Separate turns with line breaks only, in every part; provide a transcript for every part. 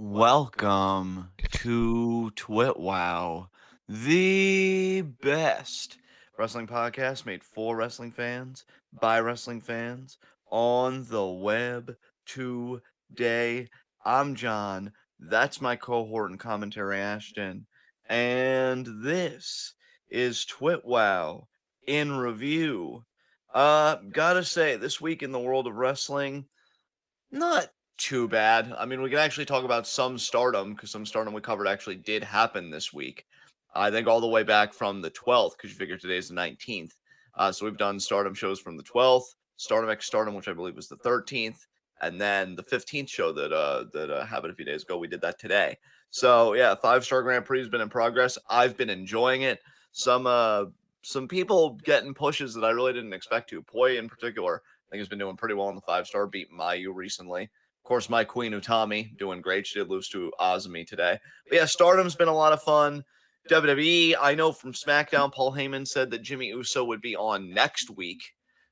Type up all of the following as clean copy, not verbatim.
Welcome to TWitWoW, the best wrestling podcast made for wrestling fans, by wrestling fans, on the web today. I'm John, that's my cohort and commentary Ashton, and this is TWitWoW in review. Gotta say, this week in the world of wrestling, not too bad. I mean, we can actually talk about some Stardom because some Stardom we covered actually did happen this week. I think all the way back from the 12th because you figure today's the 19th. So we've done Stardom shows from the 12th, Stardom X Stardom, which I believe was the 13th, and then the 15th show that happened a few days ago. We did that today. So yeah, 5-star Grand Prix has been in progress. I've been enjoying it. Some people getting pushes that I really didn't expect to. Poi in particular I think has been doing pretty well in the 5-star, beat Mayu recently. Of course, my queen Utami doing great. She did lose to Azumi today. But yeah, Stardom's been a lot of fun. WWE, I know from SmackDown, Paul Heyman said that Jimmy Uso would be on next week.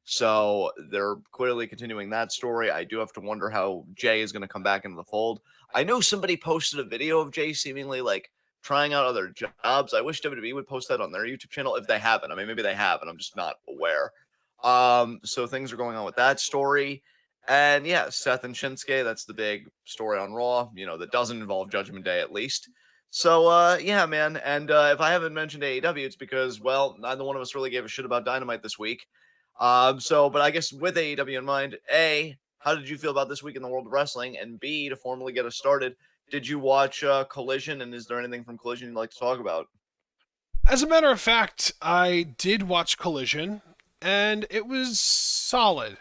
So they're clearly continuing that story. I do have to wonder how Jay is going to come back into the fold. I know somebody posted a video of Jay seemingly like trying out other jobs. I wish WWE would post that on their YouTube channel if they haven't. I mean, maybe they have, and I'm just not aware. So things are going on with that story. And yeah, Seth and Shinsuke, that's the big story on Raw, that doesn't involve Judgment Day at least. So yeah, man. And if I haven't mentioned AEW, it's because, well, neither one of us really gave a shit about Dynamite this week. But I guess with AEW in mind, A, how did you feel about this week in the world of wrestling? And B, to formally get us started, did you watch Collision? And is there anything from Collision you'd like to talk about?
As a matter of fact, I did watch Collision, and it was solid.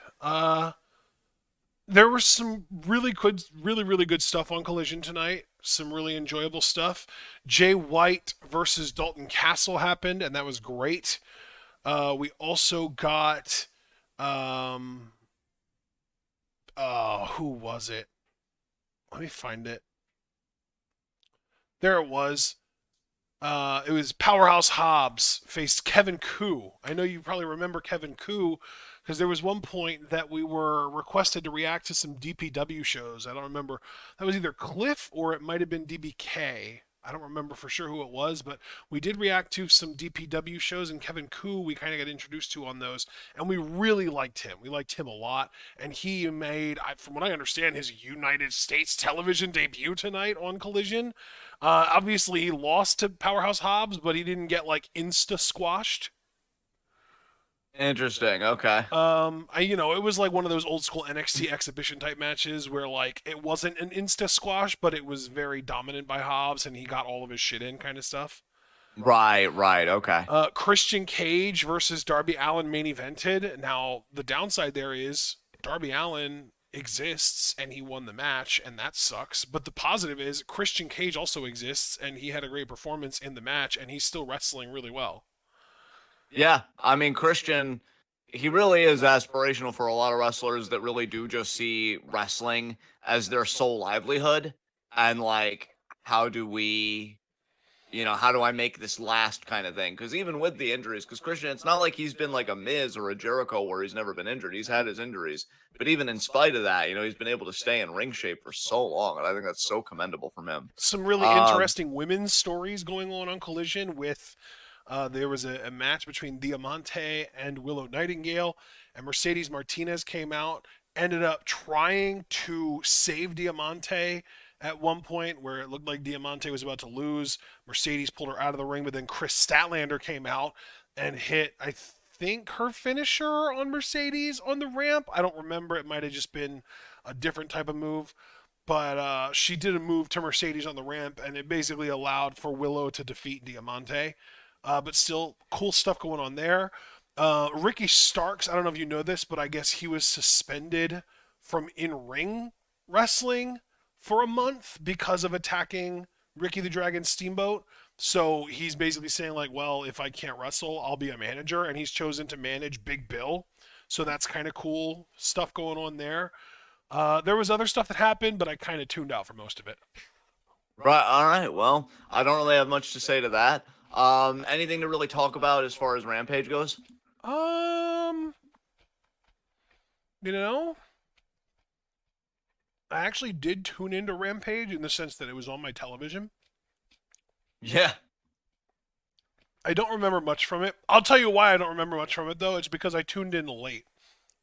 There was some really good stuff on Collision tonight. Some really enjoyable stuff. Jay White versus Dalton Castle happened, and that was great. We also got, um, who was it? Let me find it. There it was. It was Powerhouse Hobbs faced Kevin Koo. I know you probably remember Kevin Koo because there was one point that we were requested to react to some DPW shows. I don't remember. That was either Cliff or it might have been DBK. I don't remember for sure who it was, but we did react to some DPW shows, and Kevin Koo we kind of got introduced to on those, and we really liked him. We liked him a lot, and he made, from what I understand, his United States television debut tonight on Collision. Obviously, he lost to Powerhouse Hobbs, but he didn't get like insta squashed.
Interesting. Okay.
It was like one of those old school NXT exhibition type matches where like it wasn't an insta squash, but it was very dominant by Hobbs, and he got all of his shit in, kind of stuff.
Right, right. Okay.
Christian Cage versus Darby Allin main evented. Now the downside there is Darby Allin exists and he won the match, and that sucks. But the positive is Christian Cage also exists and he had a great performance in the match, and he's still wrestling really well.
Yeah, I mean, Christian, he really is aspirational for a lot of wrestlers that really do just see wrestling as their sole livelihood. And like, how do we, how do I make this last kind of thing? Because even with the injuries, because Christian, it's not like he's been like a Miz or a Jericho where he's never been injured. He's had his injuries. But even in spite of that, he's been able to stay in ring shape for so long. And I think that's so commendable from him.
Some really interesting women's stories going on Collision with there was a match between Diamante and Willow Nightingale, and Mercedes Martinez came out, ended up trying to save Diamante at one point where it looked like Diamante was about to lose. Mercedes pulled her out of the ring, but then Chris Statlander came out and hit, I think, her finisher on Mercedes on the ramp. I don't remember. It might have just been a different type of move. But she did a move to Mercedes on the ramp, and it basically allowed for Willow to defeat Diamante. But still, cool stuff going on there. Ricky Starks, I don't know if you know this, but I guess he was suspended from in-ring wrestling for a month because of attacking Ricky the Dragon Steamboat. So he's basically saying like, well, if I can't wrestle, I'll be a manager, and he's chosen to manage Big Bill. So that's kind of cool stuff going on there. There was other stuff that happened, but I kind of tuned out for most of it.
Right. All right. Well, I don't really have much to say to that. Anything to really talk about as far as Rampage goes?
Um, you know, I actually did tune into Rampage in the sense that it was on my television.
Yeah.
I don't remember much from it. I'll tell you why I don't remember much from it, though. It's because I tuned in late.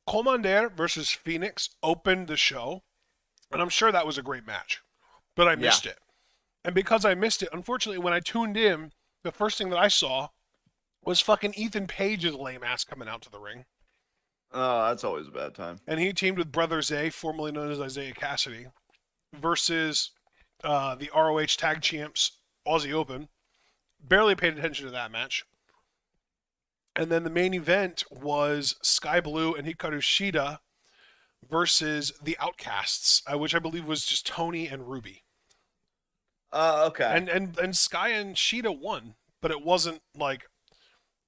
Commander versus Phoenix opened the show, and I'm sure that was a great match, but I
Yeah.
missed it. And because I missed it, unfortunately, when I tuned in, the first thing that I saw was fucking Ethan Page's lame ass coming out to the ring.
Oh, that's always a bad time.
And he teamed with Brother Zay, formerly known as Isaiah Cassidy, versus the ROH Tag Champs Aussie Open. Barely paid attention to that match. And then the main event was Sky Blue and Hikaru Shida versus the Outcasts, which I believe was just Tony and Ruby.
Okay.
And Sky and Shida won, but it wasn't like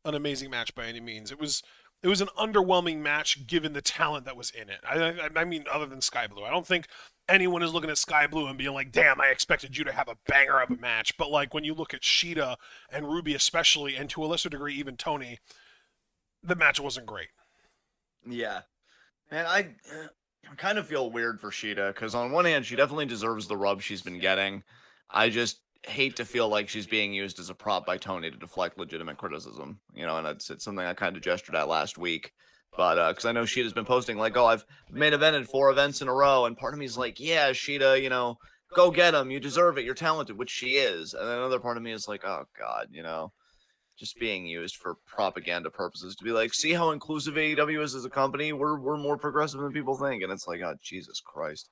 an amazing match by any means. It was an underwhelming match given the talent that was in it. I mean, other than Sky Blue, I don't think anyone is looking at Sky Blue and being like, "Damn, I expected you to have a banger of a match." But like when you look at Shida and Ruby, especially, and to a lesser degree even Tony, the match wasn't great.
Yeah. Man, I kind of feel weird for Sheeta because on one hand, she definitely deserves the rub she's been getting. I just hate to feel like she's being used as a prop by Tony to deflect legitimate criticism, and it's something I kind of gestured at last week. But because I know Sheeta's been posting like, oh, I've main evented 4 events in a row, and part of me is like, yeah, Sheeta, go get them, you deserve it, you're talented, which she is. And then another part of me is like, oh God, just being used for propaganda purposes to be like, see how inclusive AEW is as a company? We're more progressive than people think. And it's like, oh, Jesus Christ.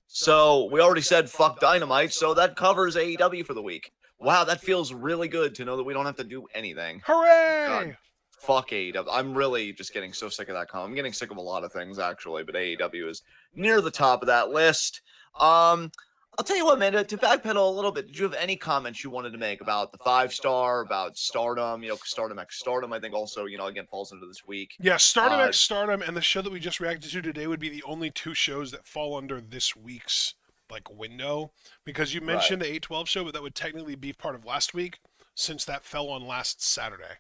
So we already said fuck Dynamite, so that covers AEW for the week. Wow, that feels really good to know that we don't have to do anything.
Hooray!
God, fuck AEW. I'm really just getting so sick of that comment. I'm getting sick of a lot of things, actually, but AEW is near the top of that list. I'll tell you what, man, to backpedal a little bit, did you have any comments you wanted to make about the 5-star, about Stardom, Stardom X Stardom, I think also, again, falls into this week.
Yeah, Stardom X Stardom and the show that we just reacted to today would be the only 2 shows that fall under this week's window, because you mentioned the 8/12 show, but that would technically be part of last week since that fell on last Saturday.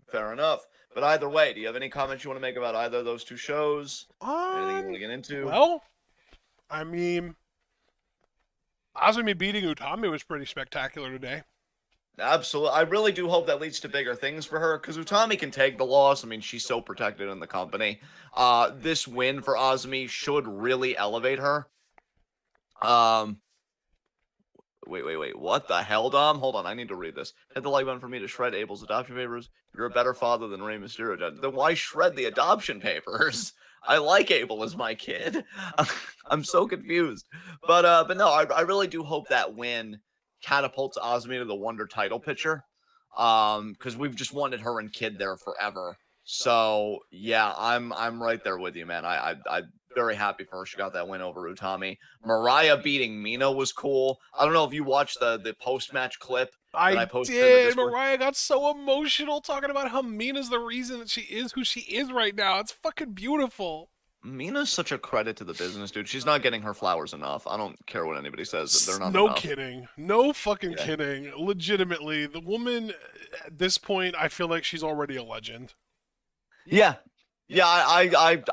Fair enough. But either way, do you have any comments you want to make about either of those 2 shows? Anything you want to get into?
Well, I mean, Azumi beating Utami was pretty spectacular today.
Absolutely. I really do hope that leads to bigger things for her, because Utami can take the loss. I mean, she's so protected in the company. This win for Azumi should really elevate her. Wait. What the hell, Dom? Hold on, I need to read this. Hit the like button for me to shred Abel's adoption papers. You're a better father than Rey Mysterio. Then why shred the adoption papers? I like Abel as my kid. I'm so confused. But no, I really do hope that win catapults Azumi to the Wonder title picture. Because we've just wanted her and kid there forever. So yeah, I'm right there with you, man. I'm very happy for her. She got that win over Utami. Mariah beating Mina was cool. I don't know if you watched the post-match clip that I posted.
Did. Mariah got so emotional talking about how Mina's the reason that she is who she is right now. It's fucking beautiful.
Mina's such a credit to the business, dude. She's not getting her flowers enough. I don't care what anybody says. They're not
No
enough.
kidding. No fucking kidding. Legitimately, the woman at this point, I feel like she's already a legend.
Yeah. Yeah, I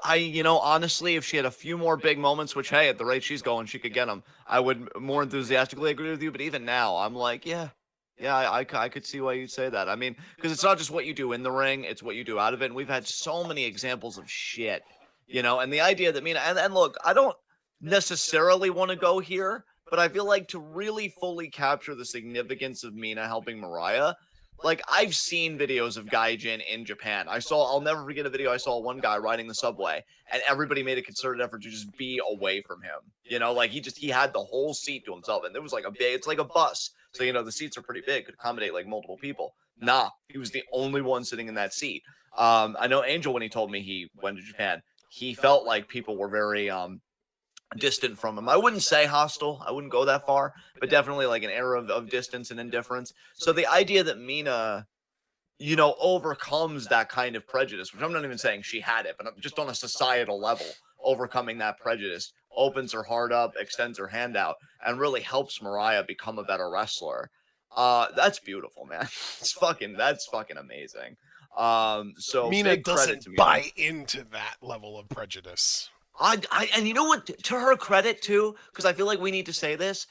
honestly, if she had a few more big moments, which, hey, at the rate she's going, she could get them, I would more enthusiastically agree with you. But even now, I'm like, yeah, I could see why you'd say that. I mean, because it's not just what you do in the ring, it's what you do out of it. And we've had so many examples of shit, and the idea that Mina, and look, I don't necessarily want to go here, but I feel like to really fully capture the significance of Mina helping Mariah, like, I've seen videos of Gaijin in Japan. I'll never forget a video I saw one guy riding the subway, and everybody made a concerted effort to just be away from him. Like, he had the whole seat to himself, and it was like it's like a bus. So, the seats are pretty big, could accommodate, like, multiple people. Nah, he was the only one sitting in that seat. I know Angel, when he told me he went to Japan, he felt like people were very, distant from him. I wouldn't say hostile. I wouldn't go that far, but definitely like an air of distance and indifference. So the idea that Mina, overcomes that kind of prejudice, which I'm not even saying she had it, but just on a societal level, overcoming that prejudice, opens her heart up, extends her hand out, and really helps Mariah become a better wrestler. That's beautiful, man. That's fucking amazing. So
Mina
big credit to
doesn't
Mina.
buy into that level of prejudice.
And you know what? To her credit too, because I feel like we need to say this.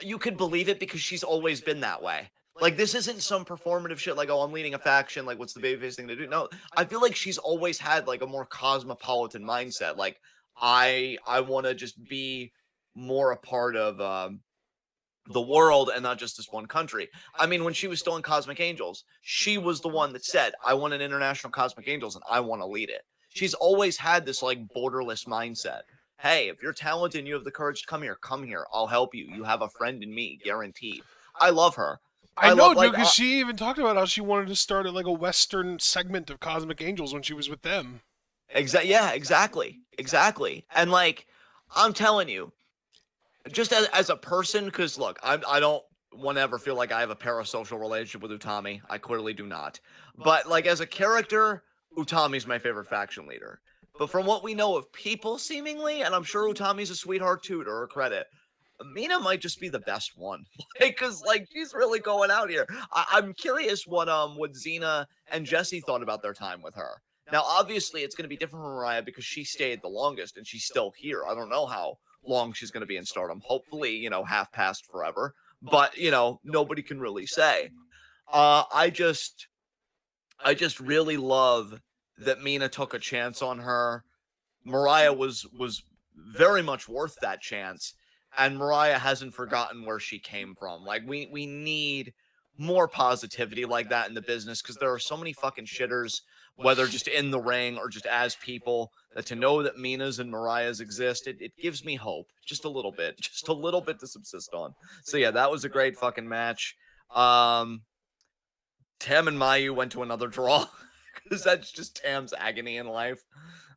You could believe it because she's always been that way. Like this isn't some performative shit. Like, oh, I'm leading a faction. Like, what's the babyface thing to do? No, I feel like she's always had like a more cosmopolitan mindset. Like, I want to just be more a part of the world and not just this one country. I mean, when she was still in Cosmic Angels, she was the one that said, I want an international Cosmic Angels and I want to lead it. She's always had this like borderless mindset. Hey, if you're talented and you have the courage to come here, come here. I'll help you. You have a friend in me, guaranteed. I love her.
I
I
know,
love
dude,
like
because she even talked about how she wanted to start like a Western segment of Cosmic Angels when she was with them.
yeah, exactly. And like I'm telling you, just as a person, because look, I don't want to ever feel like I have a parasocial relationship with Utami. I clearly do not. But like as a character, Utami's my favorite faction leader. But from what we know of people, seemingly, and I'm sure Utami's a sweetheart too, to her credit, Mina might just be the best one. Because like she's really going out here. I'm curious what Xena and Jesse thought about their time with her. Now, obviously, it's going to be different from Mariah because she stayed the longest and she's still here. I don't know how long she's going to be in Stardom. Hopefully, half past forever. But nobody can really say. Uh, I just, I just really love that Mina took a chance on her. Mariah was very much worth that chance, and Mariah hasn't forgotten where she came from. Like we need more positivity like that in the business because there are so many fucking shitters, whether just in the ring or just as people, that to know that Mina's and Mariah's exist, it gives me hope. Just a little bit. Just a little bit to subsist on. So yeah, that was a great fucking match. Um Tam and Mayu went to another draw because that's just Tam's agony in life.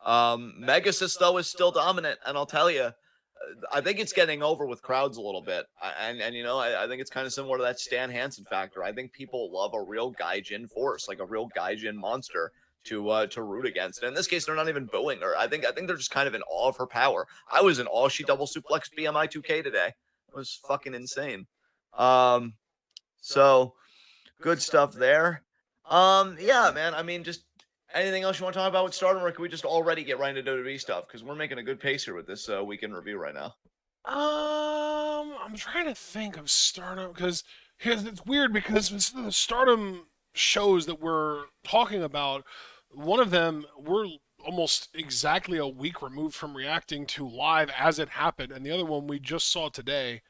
Megasis though is still dominant, and I'll tell you, I think it's getting over with crowds a little bit, and I think it's kind of similar to that Stan Hansen factor. I think people love a real Gaijin force, like a real Gaijin monster to root against. And in this case, they're not even booing her. I think they're just kind of in awe of her power. I was in awe. She double suplexed BMI 2K today. It was fucking insane. So good stuff there. Yeah, man. I mean, just anything else you want to talk about with Stardom, or can we just already get right into WWE stuff? Because we're making a good pace here with this weekend review right now.
I'm trying to think of Stardom because it's weird because the Stardom shows that we're talking about, one of them we're almost exactly a week removed from reacting to live as it happened, and the other one we just saw today.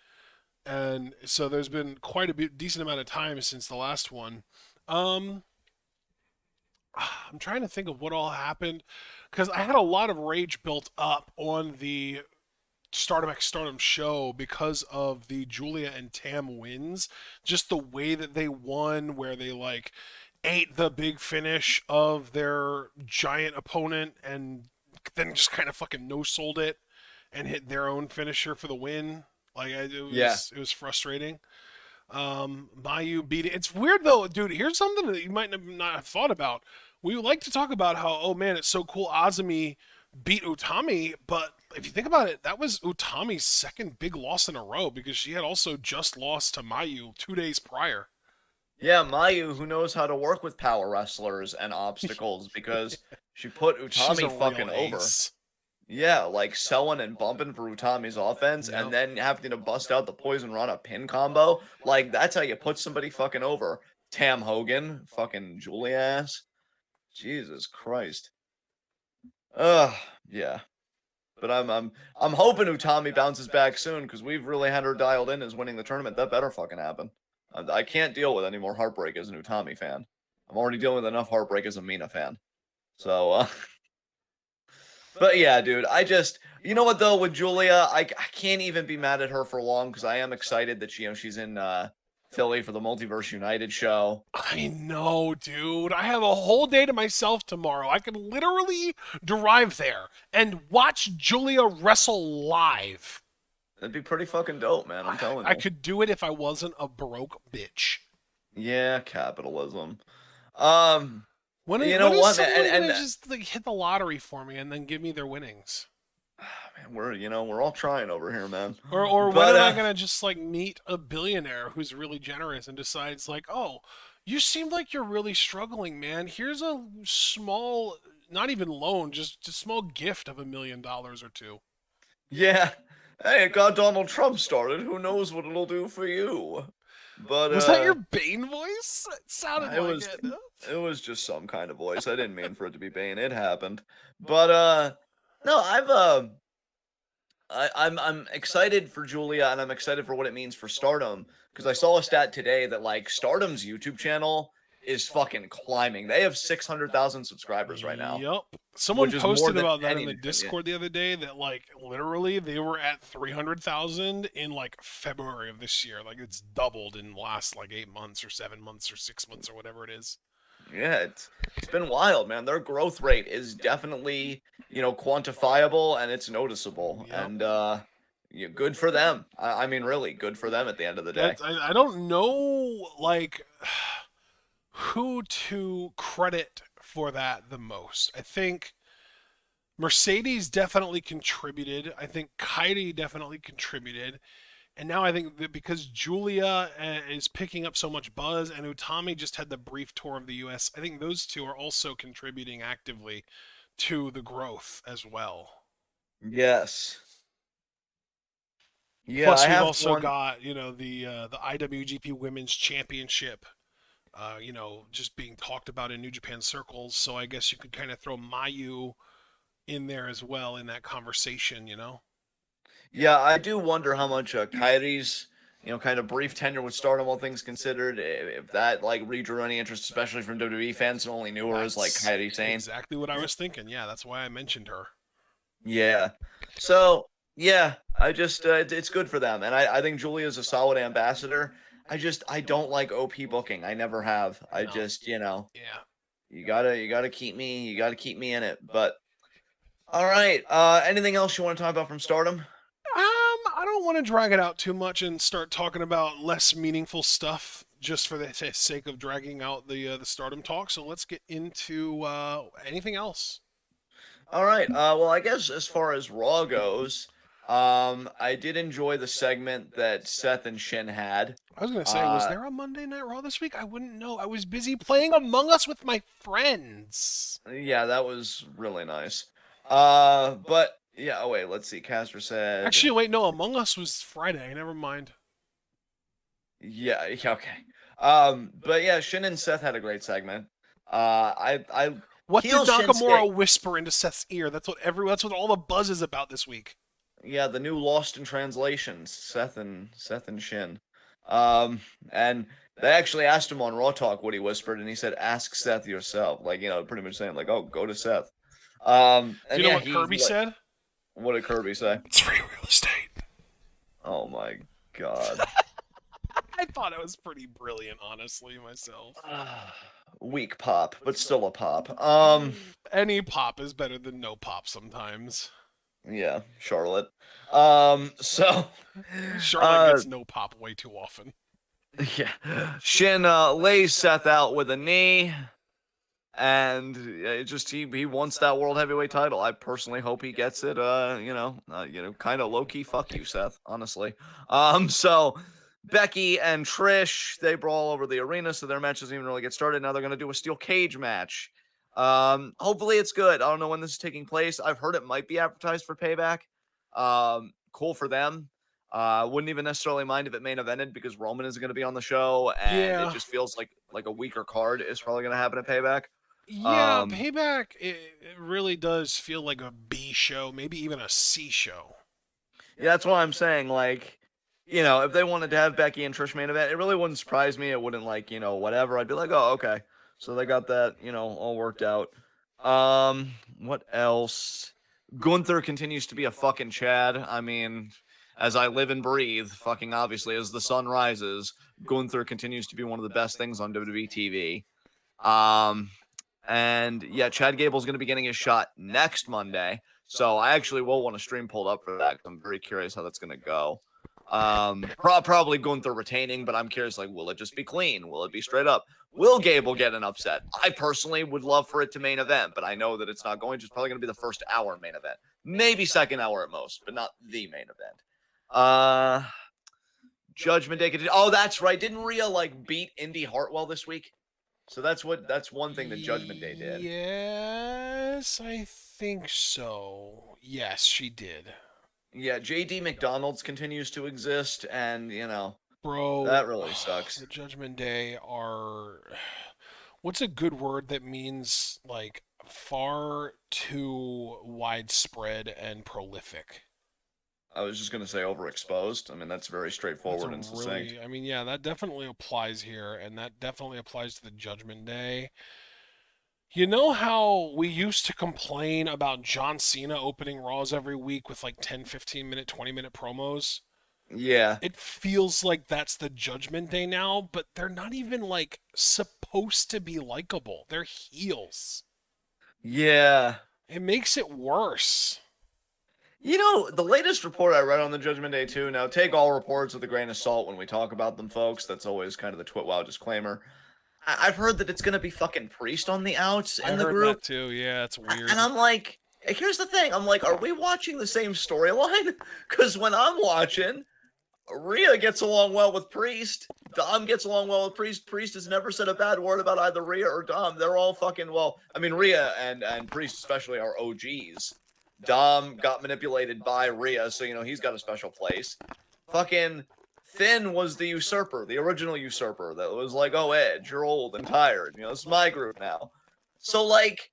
And so there's been quite a decent amount of time since the last one. Um, I'm trying to think of what all happened because I had a lot of rage built up on the Stardom X Stardom show because of the Julia and Tam wins. Just the way that they won, where they like ate the big finish of their giant opponent and then just kind of fucking no sold it and hit their own finisher for the win. Like
Yeah.
it was frustrating. Mayu beat it. It's weird though, dude. Here's something that you might not have thought about. We like to talk about how, oh man, it's so cool Azumi beat Utami, but if you think about it, that was Utami's second big loss in a row because she had also just lost to Mayu 2 days prior.
Yeah, Mayu, who knows how to work with power wrestlers and obstacles because she put
She's a
Utami
real
fucking over.
ace.
Yeah, like selling and bumping for Utami's offense and
Yep.
then having to bust out the Poison Rana pin combo. Like, that's how you put somebody fucking over. Tam Hogan, fucking Julia ass. Jesus Christ. Ugh, yeah. But I'm hoping Utami bounces back soon because we've really had her dialed in as winning the tournament. That better fucking happen. I can't deal with any more heartbreak as an Utami fan. I'm already dealing with enough heartbreak as a Mina fan. So, but yeah, dude, you know what though, with Julia, I can't even be mad at her for long because I am excited that she's in Philly for the Multiverse United show.
I know, dude. I have a whole day to myself tomorrow. I can literally drive there and watch Julia wrestle live.
That'd be pretty fucking dope, man. I'm telling
I
you.
could do it if I wasn't a broke bitch.
Yeah, capitalism. Um, you know
when is
what, man?
someone
And
gonna just like hit the lottery for me and then give me their winnings?
man, we're all trying over here, man.
Or when
But
am I gonna just like meet a billionaire who's really generous and decides like, oh, you seem like you're really struggling, man. Here's a small not even loan, just a small gift of $1 million or two.
Yeah. Hey, it got Donald Trump started. Who knows what it'll do for you? But
Was that your Bane voice? It sounded
it
like
was
it.
it was just some kind of voice. I didn't mean for it to be Bane. It happened. But no, I'm excited for Julia, and I'm excited for what it means for Stardom, because I saw a stat today that like Stardom's YouTube channel is fucking climbing. They have 600,000 subscribers right now,
Yup. Someone
which is more
posted
than
about that in
any.
the
Yeah.
Discord the other day that like literally they were at 300,000 in like February of this year. Like it's doubled in the last like 8 months or 7 months or 6 months or whatever it is.
Yeah, it's been wild, man. Their growth rate is definitely, quantifiable, and it's noticeable.
Yep.
And yeah, good for them. I mean, really, good for them at the end of the day.
That's I don't know like who to credit for that the most. I think Mercedes definitely contributed. I think Kairi definitely contributed. And now I think that because Julia is picking up so much buzz and Utami just had the brief tour of the US, I think those two are also contributing actively to the growth as well.
Yes. Yeah,
Plus,
I
we've
have
also
one.
got the IWGP Women's Championship, just being talked about in New Japan circles. So I guess you could kind of throw Mayu in there as well in that conversation.
Yeah, I do wonder how much Kairi's, kind of brief tenure with Stardom, all things considered, if that like redrew any interest, especially from WWE fans who only knew her as like
That's
Kairi Sane.
exactly what I was thinking. Yeah, that's why I mentioned her.
Yeah. So yeah, I just it's good for them, and I think Julia's a solid ambassador. I don't like OP booking. I never have. I
No.
just
Yeah.
you gotta keep me in it. But all right. Anything else you want to talk about from Stardom?
I don't want to drag it out too much and start talking about less meaningful stuff just for the sake of dragging out the Stardom talk. So let's get into anything else.
All right. Well, I guess as far as Raw goes, I did enjoy the segment that Seth and Shin had.
I was gonna say, was
Uh,
there a Monday Night Raw this week? I wouldn't know. I was busy playing Among Us with my friends.
yeah, that was really nice. But yeah. Oh wait, let's see. Casper said,
Actually, wait, no, Among Us was Friday. Never mind.
yeah, yeah, okay. But yeah, Shin and Seth had a great segment. I
What did
heel Shinsuke.
Nakamura whisper into Seth's ear? That's what all the buzz is about this week.
Yeah, the new Lost in Translations, Seth and Shin. And they actually asked him on Raw Talk what he whispered, and he said, "Ask Seth yourself." Like, pretty much saying like, "Oh, go to Seth."
Do
And
you know
yeah,
what Kirby said?
what did Kirby say?
It's free real estate.
Oh my God.
I thought it was pretty brilliant, honestly, myself.
Weak pop, but still a pop.
Any pop is better than no pop sometimes.
Yeah, Charlotte. So,
Charlotte
uh,
gets no pop way too often.
yeah, Shin lays Seth out with a knee, and it just he wants that world heavyweight title. I personally hope he gets it. Kind of low key. Fuck you, Seth. Honestly. So Becky and Trish, they brawl over the arena, so their match doesn't even really get started. Now they're gonna do a steel cage match. Hopefully it's good. I don't know when this is taking place. I've heard it might be advertised for Payback. Cool for them. Wouldn't even necessarily mind if it main evented, because Roman is going to be on the show, and it
Yeah.
just feels like a weaker card is probably going to happen at Payback.
Yeah,
Um,
Payback, it really does feel like a B show, maybe even a C show.
yeah, that's what I'm saying. Like, if they wanted to have Becky and Trish main event, it really wouldn't surprise me. It wouldn't whatever. I'd be like, oh, okay. So they got that, all worked out. What else? Gunther continues to be a fucking Chad. I mean, as I live and breathe, fucking obviously, as the sun rises, Gunther continues to be one of the best things on WWE TV. And yeah, Chad Gable's going to be getting his shot next Monday. So I actually will want a stream pulled up for that, 'cause I'm very curious how that's going to go. Probably Gunther retaining, but I'm curious, like, will it just be clean? Will it be straight up? Will Gable get an upset? I personally would love for it to main event, but I know that it's not going to. It's probably going to be the first hour main event. Maybe second hour at most, but not the main event. Judgment Day. Oh, that's right. Didn't Rhea, beat Indy Hartwell this week? So that's one thing that Judgment Day did.
Yes, I think so. Yes, she did.
Yeah, JD McDonald's continues to exist, and
Bro,
that really sucks.
the Judgment Day are. What's a good word that means, like, far too widespread and prolific?
I was just gonna say overexposed. I mean, that's very
That's a
straightforward and succinct.
really, I mean, yeah, that definitely applies here, and that definitely applies to the Judgment Day. You know how we used to complain about John Cena opening Raws every week with like 10, 15-minute, 20-minute promos?
Yeah,
It feels like that's the Judgment Day now, but they're not even like supposed to be likable. They're heels.
yeah.
It makes it worse.
The latest report I read on the Judgment Day 2, now take all reports with a grain of salt when we talk about them, folks. That's always kind of the TwitWoW disclaimer. I've heard that it's going to be fucking Priest on the outs
I
in the
heard
group.
that too. Yeah, it's
And
weird.
I'm like, here's the thing. I'm like, are we watching the same storyline? Because when I'm watching, Rhea gets along well with Priest. Dom gets along well with Priest. Priest has never said a bad word about either Rhea or Dom. They're all fucking, well, I mean, Rhea and Priest especially are OGs. Dom got manipulated by Rhea, so, he's got a special place. Fucking Finn was the usurper, the original usurper that was like, oh, Edge, you're old and tired. This is my group now. So, like,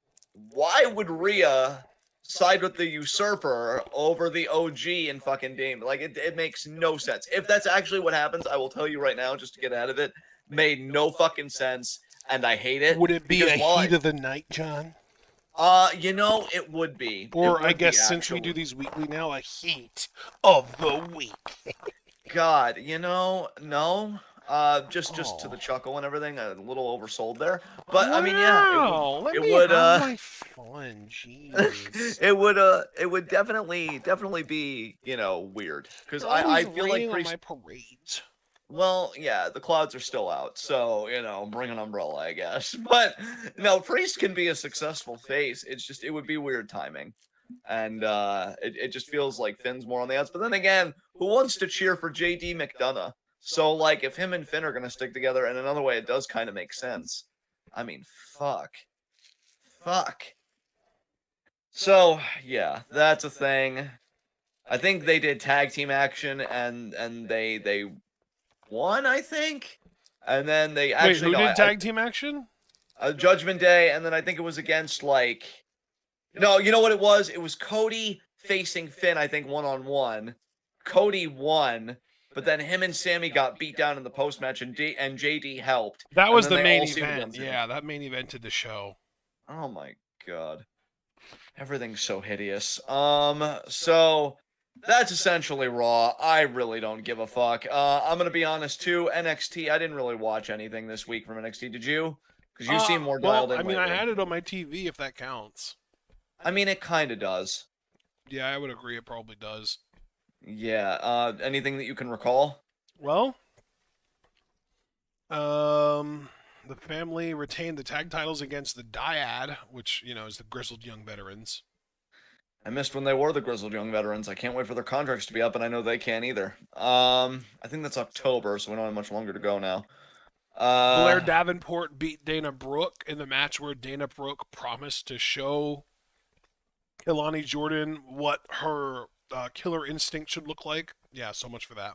why would Rhea side with the usurper over the OG in fucking Damon? Like, it makes no sense. If that's actually what happens, I will tell you right now, just to get ahead of it, made no fucking sense, and I hate it.
Would it be
Because
a heat of the night, John?
It would be.
Or
It
I
would be
guess since we do
actually.
these weekly now, a heat of the week.
God, no. Just to the
Oh.
chuckle and everything, a little oversold there. But I mean, yeah,
Wow! Let
it
me
would
have my fun. Jeez.
it would definitely be, weird. Because
You're
I
always
feel like
raining on
Priest.
my parades.
Well, yeah, the clouds are still out, so bring an umbrella, I guess. But no, Priest can be a successful face. It's just it would be weird timing, and it just feels like Finn's more on the outs. But then again, who wants to cheer for JD McDonough? So like, if him and Finn are gonna stick together, in another way, it does kind of make sense. I mean, fuck. So yeah, that's a thing. I think they did tag team action, and they won, I think. And then they
Wait,
actually
who
no,
did tag team action?
Judgment Day, and then I think it was against like no, you know what it was? It was Cody facing Finn, I think, 1-on-1. Cody won, but then him and Sammy got beat down in the post match, and JD helped,
That
and
was
then
the
they
main
all seemed to win
event.
too.
Yeah, that main evented the show.
Oh my god, everything's so hideous. So that's essentially Raw. I really don't give a fuck. I'm gonna be honest too. NXT, I didn't really watch anything this week from NXT. Did you? Because you seem more
Well,
dialed
I
in
mean, I
lately.
had it on my TV, if that counts.
I mean, it kind of does.
Yeah, I would agree. It probably does.
Yeah. Anything that you can recall?
Well, the family retained the tag titles against the Dyad, which is the Grizzled Young Veterans.
I missed when they were the Grizzled Young Veterans. I can't wait for their contracts to be up, and I know they can't either. I think that's October, so we don't have much longer to go now.
Blair Davenport beat Dana Brooke in the match where Dana Brooke promised to show Ilani Jordan what her killer instinct should look like. Yeah, so much for that.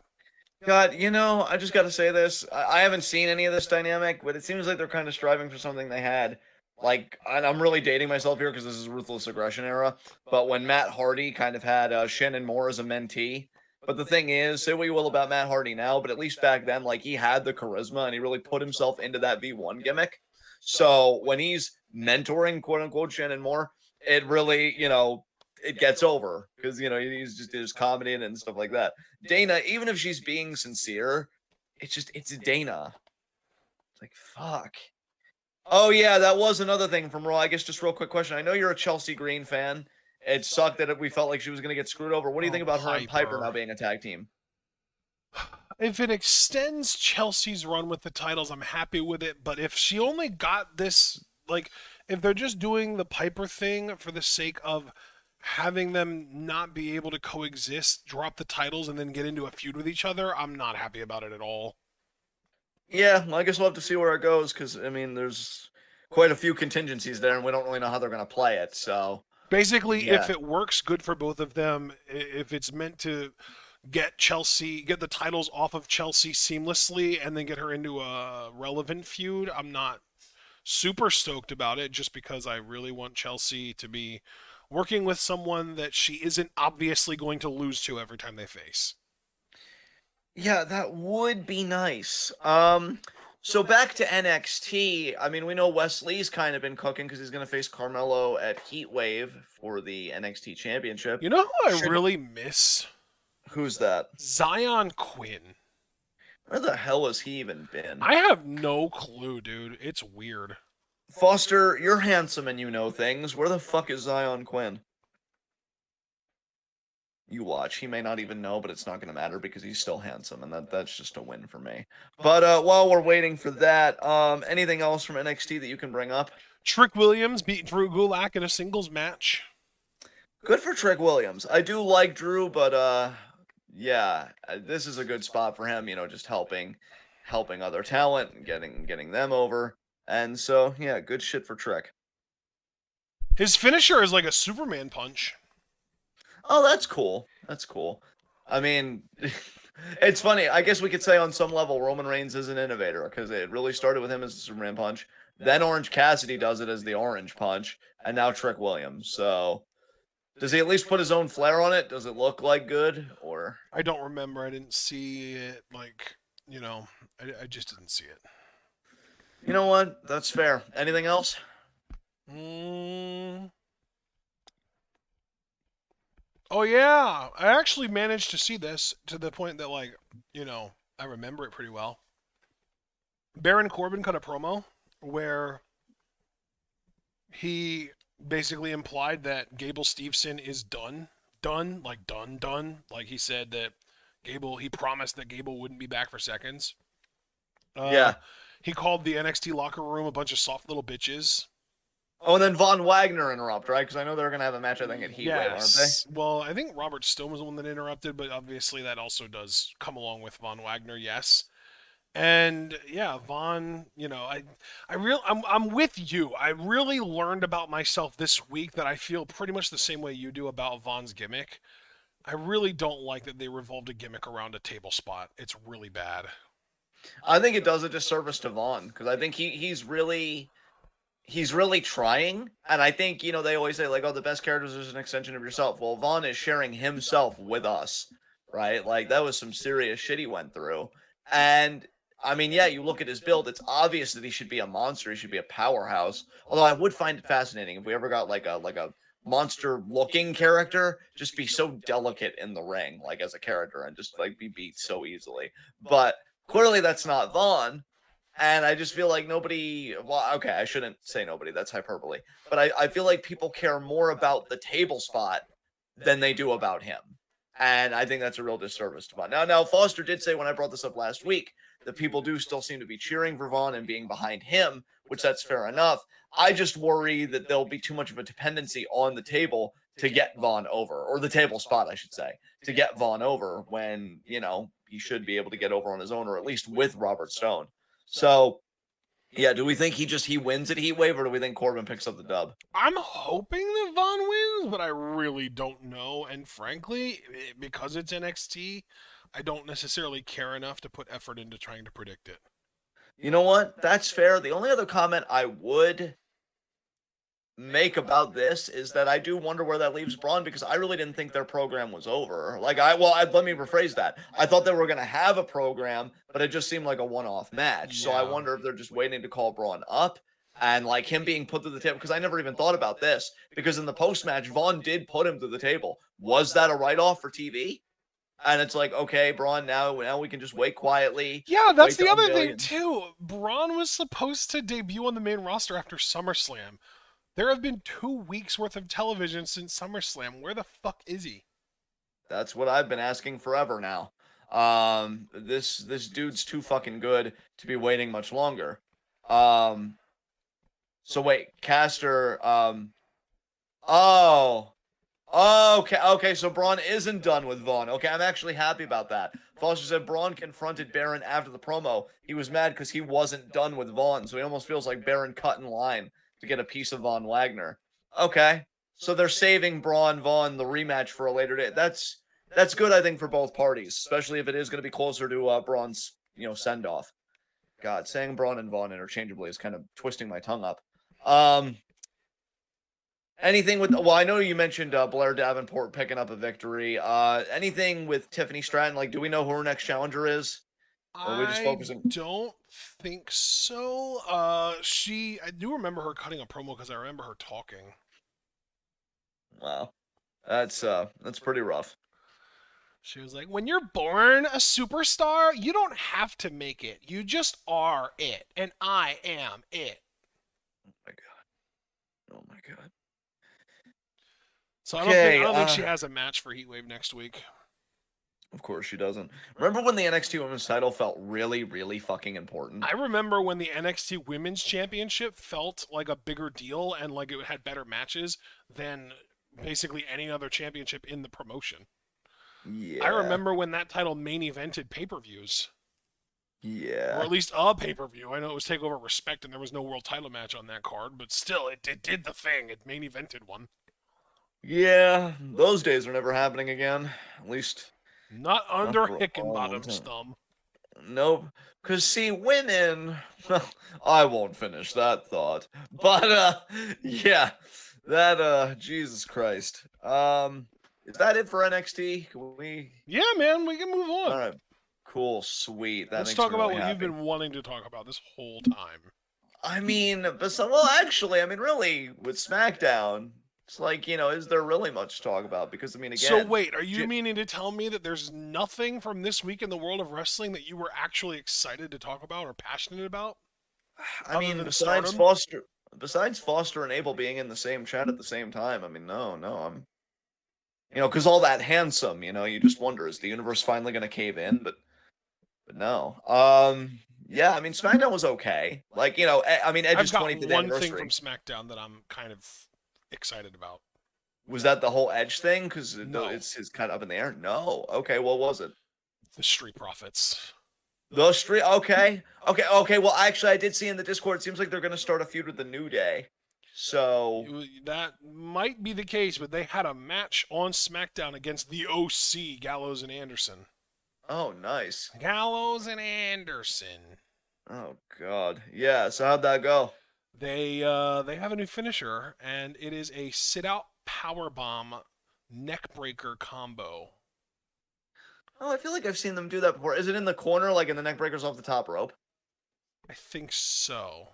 God, I just got to say this. I haven't seen any of this dynamic, but it seems like they're kind of striving for something they had. Like, and I'm really dating myself here because this is Ruthless Aggression era, but when Matt Hardy kind of had Shannon Moore as a mentee. But the thing is, say what you will about Matt Hardy now, but at least back then, like, he had the charisma and he really put himself into that V1 gimmick. So when he's mentoring, quote unquote, Shannon Moore, it really, it gets over because, he's just his comedy and stuff like that. Dana, even if she's being sincere, it's Dana. It's like, fuck. Oh, yeah, that was another thing from Raw. I guess just real quick question. I know you're a Chelsea Green fan. It sucked that we felt like she was going to get screwed over. What do you think about her and Piper now being a tag team?
If it extends Chelsea's run with the titles, I'm happy with it. But if she only got this, like, if they're just doing the Piper thing for the sake of having them not be able to coexist, drop the titles, and then get into a feud with each other, I'm not happy about it at all.
Yeah, well, I guess we'll have to see where it goes, because, I mean, there's quite a few contingencies there, and we don't really know how they're going to play it, so,
Basically, if
yeah.
it works, good for both of them. If it's meant to get the titles off of Chelsea seamlessly and then get her into a relevant feud, I'm not super stoked about it just because I really want Chelsea to be working with someone that she isn't obviously going to lose to every time they face.
Yeah, that would be nice. So back to NXT. I mean, we know Wesley's kind of been cooking because he's going to face Carmelo at Heatwave for the NXT Championship.
You know who I
Should
really miss?
Who's that?
Zion Quinn.
Where the hell has he even been?
I have no clue, dude. It's weird.
Foster, you're handsome and you know things. Where the fuck is Zion Quinn? You watch. He may not even know, but it's not going to matter because he's still handsome, and that's just a win for me. But while we're waiting for that, anything else from NXT that you can bring up?
Trick Williams beat Drew Gulak in a singles match.
Good for Trick Williams. I do like Drew, but yeah, this is a good spot for him. You know, just helping other talent and getting them over. And so yeah, good shit for Trick.
His finisher is like a Superman punch.
Oh, that's cool. That's cool. I mean, it's funny. I guess we could say on some level Roman Reigns is an innovator because it really started with him as the Superman punch. Then Orange Cassidy does it as the Orange punch, and now Trick Williams. So does he at least put his own flair on it? Does it look like good or?
I don't remember. I didn't see it. Like, I just didn't see it.
You know what? That's fair. Anything else?
Oh yeah, I actually managed to see this to the point that I remember it pretty well. Baron Corbin cut a promo where he basically implied that Gable Steveson is done, done. Like he said that he promised that Gable wouldn't be back for seconds.
Yeah.
He called the NXT locker room a bunch of soft little bitches.
Oh, and then Von Wagner interrupt, right? Because I know they're going to have a match, I think, at Heatwave, aren't they?
Well, I think Robert Stone was the one that interrupted, but obviously that also does come along with Von Wagner, yes. And yeah, Von, I'm with you. I really learned about myself this week that I feel pretty much the same way you do about Von's gimmick. I really don't like that they revolved a gimmick around a table spot. It's really bad.
I think it does a disservice to Von because I think he's really trying, and I think they always say like, oh, the best characters is an extension of yourself. Well, Von is sharing himself with us, right? Like that was some serious shit he went through, and I mean, yeah, you look at his build, it's obvious that he should be a monster. He should be a powerhouse. Although I would find it fascinating if we ever got like a monster-looking character, just be so delicate in the ring, like as a character, and just like be beat so easily. But clearly, that's not Von. And I just feel like nobody, well, okay, I shouldn't say nobody, that's hyperbole. But I feel like people care more about the table spot than they do about him. And I think that's a real disservice to Vaughn. Now, Foster did say when I brought this up last week that people do still seem to be cheering for Vaughn and being behind him, which that's fair enough. I just worry that there'll be too much of a dependency on the table to get Vaughn over, or the table spot, I should say, to get Vaughn over when, he should be able to get over on his own, or at least with Robert Stone. So, yeah, do we think he wins at Heatwave, or do we think Corbin picks up the dub?
I'm hoping that Von wins, but I really don't know. And frankly, because it's NXT, I don't necessarily care enough to put effort into trying to predict it.
You know what? That's fair. The only other comment I would make about this is that I do wonder where that leaves Braun, because I really didn't think their program was over. Let me rephrase that. I thought they were going to have a program, but it just seemed like a one-off match. Yeah. So I wonder if they're just waiting to call Braun up and like him being put to the table, because I never even thought about this, because in the post-match, Vaughn did put him to the table. Was that a write-off for TV? And it's like, okay, Braun, now we can just wait quietly.
Yeah, that's the other thing, too. Braun was supposed to debut on the main roster after SummerSlam. There have been 2 weeks worth of television since SummerSlam. Where the fuck is he?
That's what I've been asking forever now. This dude's too fucking good to be waiting much longer. So wait, Caster. Oh, Okay, so Braun isn't done with Vaughn. Okay, I'm actually happy about that. Foster said Braun confronted Baron after the promo. He was mad because he wasn't done with Vaughn, so he almost feels like Baron cut in line to get a piece of Von Wagner. Okay, so they're saving Braun Vaughn the rematch for a later date. That's good, I think, for both parties, especially if it is going to be closer to Braun's send off. God, saying Braun and Vaughn interchangeably is kind of twisting my tongue up. Anything with, well, I know you mentioned Blair Davenport picking up a victory. Anything with Tiffany Stratton? Like, do we know who her next challenger is? Or are we just
I
focusing?
don't think so. I do remember her cutting a promo because I remember her talking.
Wow, that's pretty rough.
She was like, when you're born a superstar, you don't have to make it. You just are it. And I am it.
Oh my god. Oh my god.
So I
Okay,
don't think she has a match for Heatwave next week.
of course she doesn't. Remember when the NXT Women's title felt really, really fucking important?
I remember when the NXT Women's Championship felt like a bigger deal and like it had better matches than basically any other championship in the promotion. I
Yeah.
remember when that title main evented pay-per-views. Or
Yeah.
at least a pay-per-view. I know it was TakeOver Respect and there was no world title match on that card, but still, it did the thing. It main evented one.
Yeah. Those days are never happening again. At least
Not
not
under
for a long
Hickenbottom's
time.
thumb.
Nope. Cause see, women. Well, I won't finish that thought. But yeah, that Jesus Christ. Is that it for NXT? Can we?
Yeah, man, we can move
All
on.
right. Cool. Sweet. That
Let's
makes
talk
me
about
really
what you've
happy.
been wanting to talk about this whole time.
I mean, well, actually, I mean, really, with SmackDown, it's like, is there really much to talk about? Because I mean,
So
again,
wait, are you meaning to tell me that there's nothing from this week in the world of wrestling that you were actually excited to talk about or passionate about,
I
other
mean,
than
besides
Stardom?
Foster and Abel being in the same chat at the same time, I mean, no, because all that handsome, you just wonder, is the universe finally going to cave in? But no. Yeah, I mean, SmackDown was okay. Like, I mean,
I've
Edge's
got
25th
one thing from
anniversary.
SmackDown that I'm kind of excited about.
Was that the whole Edge thing? Because
No,
it's kind of up in the air. No. Okay, what was it?
the Street Profits.
Those three. Okay. Well, actually, I did see in the Discord. It seems like they're going to start a feud with the New Day. So,
That might be the case, but they had a match on SmackDown against the OC, Gallows and Anderson.
oh, nice.
Gallows and Anderson.
Oh God. Yeah. So how'd that go?
They have a new finisher, and it is a sit out power bomb neck breaker combo.
Oh, I feel like I've seen them do that before. Is it in the corner, like in the neck breakers off the top rope?
I think so.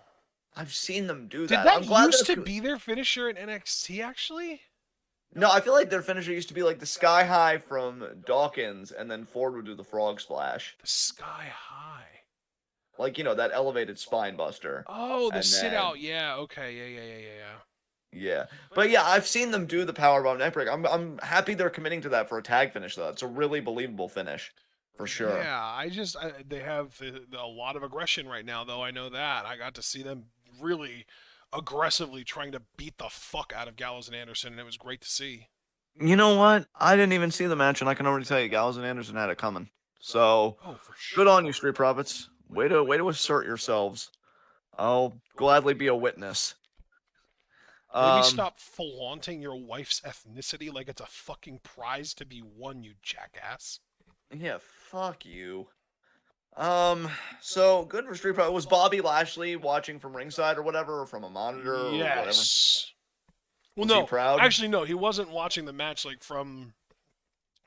I've seen them do
Did
that.
that
I'm glad
used
they're.
to be their finisher in NXT? Actually,
No, I feel like their finisher used to be like the sky high from Dawkins, and then Ford would do the frog splash,
the Sky High.
like that elevated spine buster,
Oh, the
and
sit
then
out. Yeah. Okay. Yeah.
yeah. But yeah, I've seen them do the powerbomb neckbreak. I'm happy they're committing to that for a tag finish though. It's a really believable finish, for sure.
Yeah, they have a lot of aggression right now, though. I know that. I got to see them really aggressively trying to beat the fuck out of Gallows and Anderson, and it was great to see.
You know what? I didn't even see the match, and I can already tell you, Gallows and Anderson had it coming. So
Oh, for
good on you,
sure.
Street Profits. Way to assert yourselves. I'll gladly be a witness.
Maybe
Um,
stop flaunting your wife's ethnicity like it's a fucking prize to be won, you jackass.
yeah, fuck you. So good for Street Profits. Was Bobby Lashley watching from ringside or whatever, or from a monitor or whatever?
Yes. Well,
Was he
no,
proud?
actually, no. He wasn't watching the match like from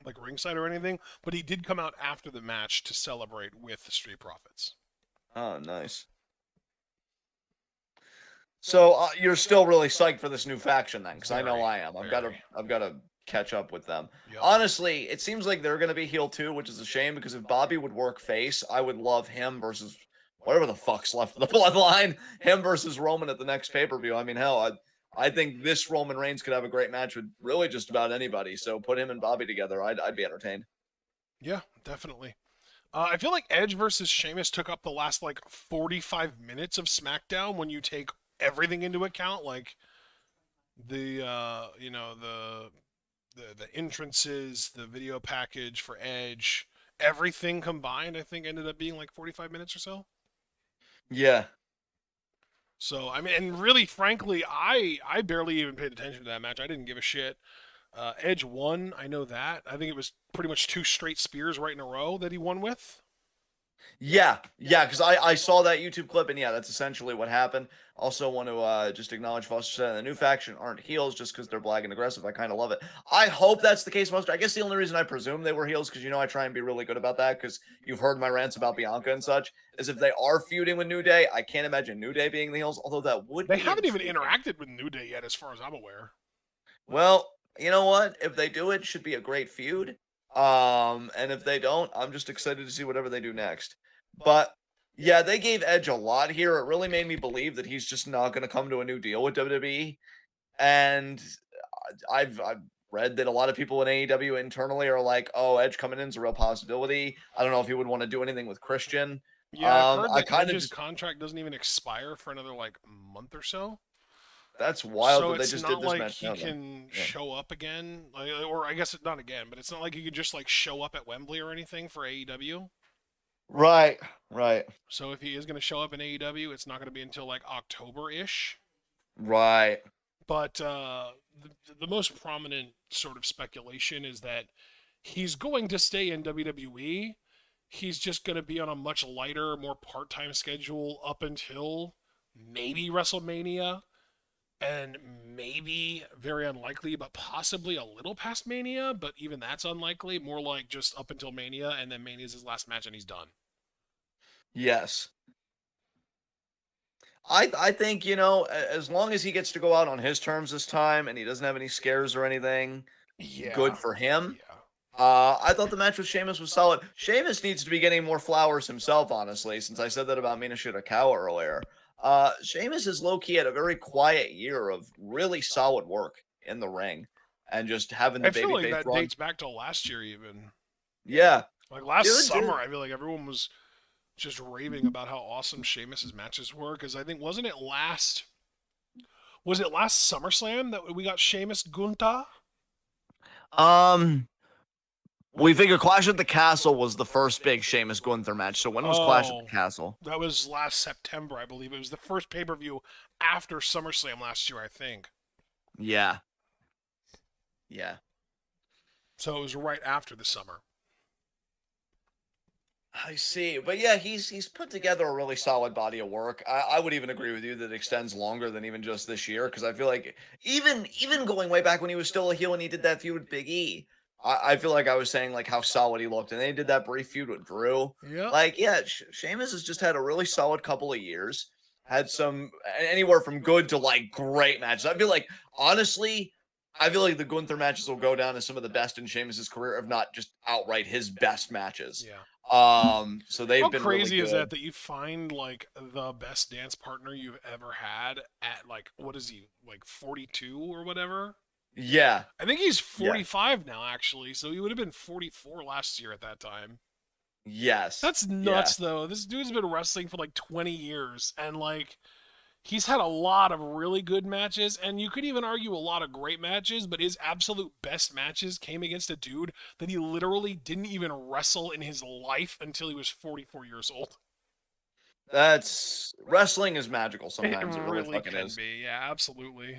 like ringside or anything, but he did come out after the match to celebrate with the Street Profits.
Oh, nice. So you're still really psyched for this new faction then, because I know
Very,
I am.
very.
I've got to catch up with them.
Yep.
Honestly, it seems like they're gonna be heel too, which is a shame because if Bobby would work face, I would love him versus whatever the fuck's left of the bloodline. Him versus Roman at the next pay per view. I mean, hell, I think this Roman Reigns could have a great match with really just about anybody. So put him and Bobby together, I'd be entertained.
Yeah, definitely. I feel like Edge versus Sheamus took up the last like 45 minutes of SmackDown when you take everything into account, like the the entrances, the video package for Edge, everything combined, I think ended up being like 45 minutes or so.
Yeah.
So I mean, and really, frankly, I barely even paid attention to that match. I didn't give a shit. Edge won. I know that. I think it was pretty much 2 straight spears right in a row that he won with.
Yeah, because I saw that YouTube clip, and yeah, that's essentially what happened. Also, want to just acknowledge Foster said the new faction aren't heels just because they're black and aggressive. I kind of love it. I hope that's the case most. I guess the only reason I presume they were heels, because I try and be really good about that, because you've heard my rants about Bianca and such, is if they are feuding with New Day, I can't imagine New Day being the heels, although that would
They
be
haven't even
intriguing.
interacted with New Day yet, as far as I'm aware.
Well, you know what? If they do, it should be a great feud. And if they don't, I'm just excited to see whatever they do next. But yeah, they gave Edge a lot here. It really made me believe that he's just not going to come to a new deal with WWE. And I've read that a lot of people in AEW internally are like, "Oh, Edge coming in is a real possibility." I don't know if he would want to do anything with Christian.
Yeah, I've heard
I
that
kind of
Edge's
just
contract doesn't even expire for another like month or so.
That's wild
So
that they
it's
just did
not
this
like
match
he
now. Then
can
yeah.
show up again, like, or I guess not again, but it's not like he could just like show up at Wembley or anything for AEW.
Right, right,
So if he is going to show up in AEW, it's not going to be until like October-ish.
right.
But the most prominent sort of speculation is that he's going to stay in WWE. He's just going to be on a much lighter, more part-time schedule up until maybe WrestleMania, and maybe, very unlikely, but possibly a little past Mania, but even that's unlikely. More like just up until Mania, and then Mania's his last match and he's done.
Yes. I think, as long as he gets to go out on his terms this time and he doesn't have any scares or anything, good
Yeah.
for him.
Yeah.
I thought the match with Sheamus was solid. Sheamus needs to be getting more flowers himself, honestly, since I said that about Mina Shirakawa earlier. Sheamus is low-key had a very quiet year of really solid work in the ring and just having the
I feel like
babyface
that
run.
dates back to last year, even.
Yeah.
Like last
Dude.
summer, I feel like everyone was just raving about how awesome Sheamus's matches were. Because I think, wasn't it last. Was it last SummerSlam that we got Sheamus Gunta?
Um, we figure Clash at the Castle was the first big Sheamus Gunther match. So when was Clash at the
Oh,
Castle?
that was last September, I believe. It was the first pay per view after SummerSlam last year, I think.
Yeah. Yeah.
So it was right after the summer.
I see. But yeah, he's put together a really solid body of work. I would even agree with you that it extends longer than even just this year, because I feel like even going way back when he was still a heel and he did that feud with Big E, I feel like I was saying like how solid he looked, and they did that brief feud with Drew.
Yep.
Like, yeah, Sheamus has just had a really solid couple of years. Had some anywhere from good to like great matches. I feel like honestly, I feel like the Gunther matches will go down as some of the best in Sheamus's career, if not just outright his best matches.
Yeah.
So they've
How
been really
crazy is
good.
that you find like the best dance partner you've ever had at like, what is he, like 42 or whatever?
Yeah,
I think he's
yeah,
45 now, actually. So he would have been 44 last year at that time.
yes,
That's
yeah.
nuts, though. This dude's been wrestling for like 20 years, and like he's had a lot of really good matches, and you could even argue a lot of great matches, but his absolute best matches came against a dude that he literally didn't even wrestle in his life until he was 44 years old.
That's wrestling is magical
It
sometimes. It really
really
fucking
can
is.
be. Yeah, absolutely.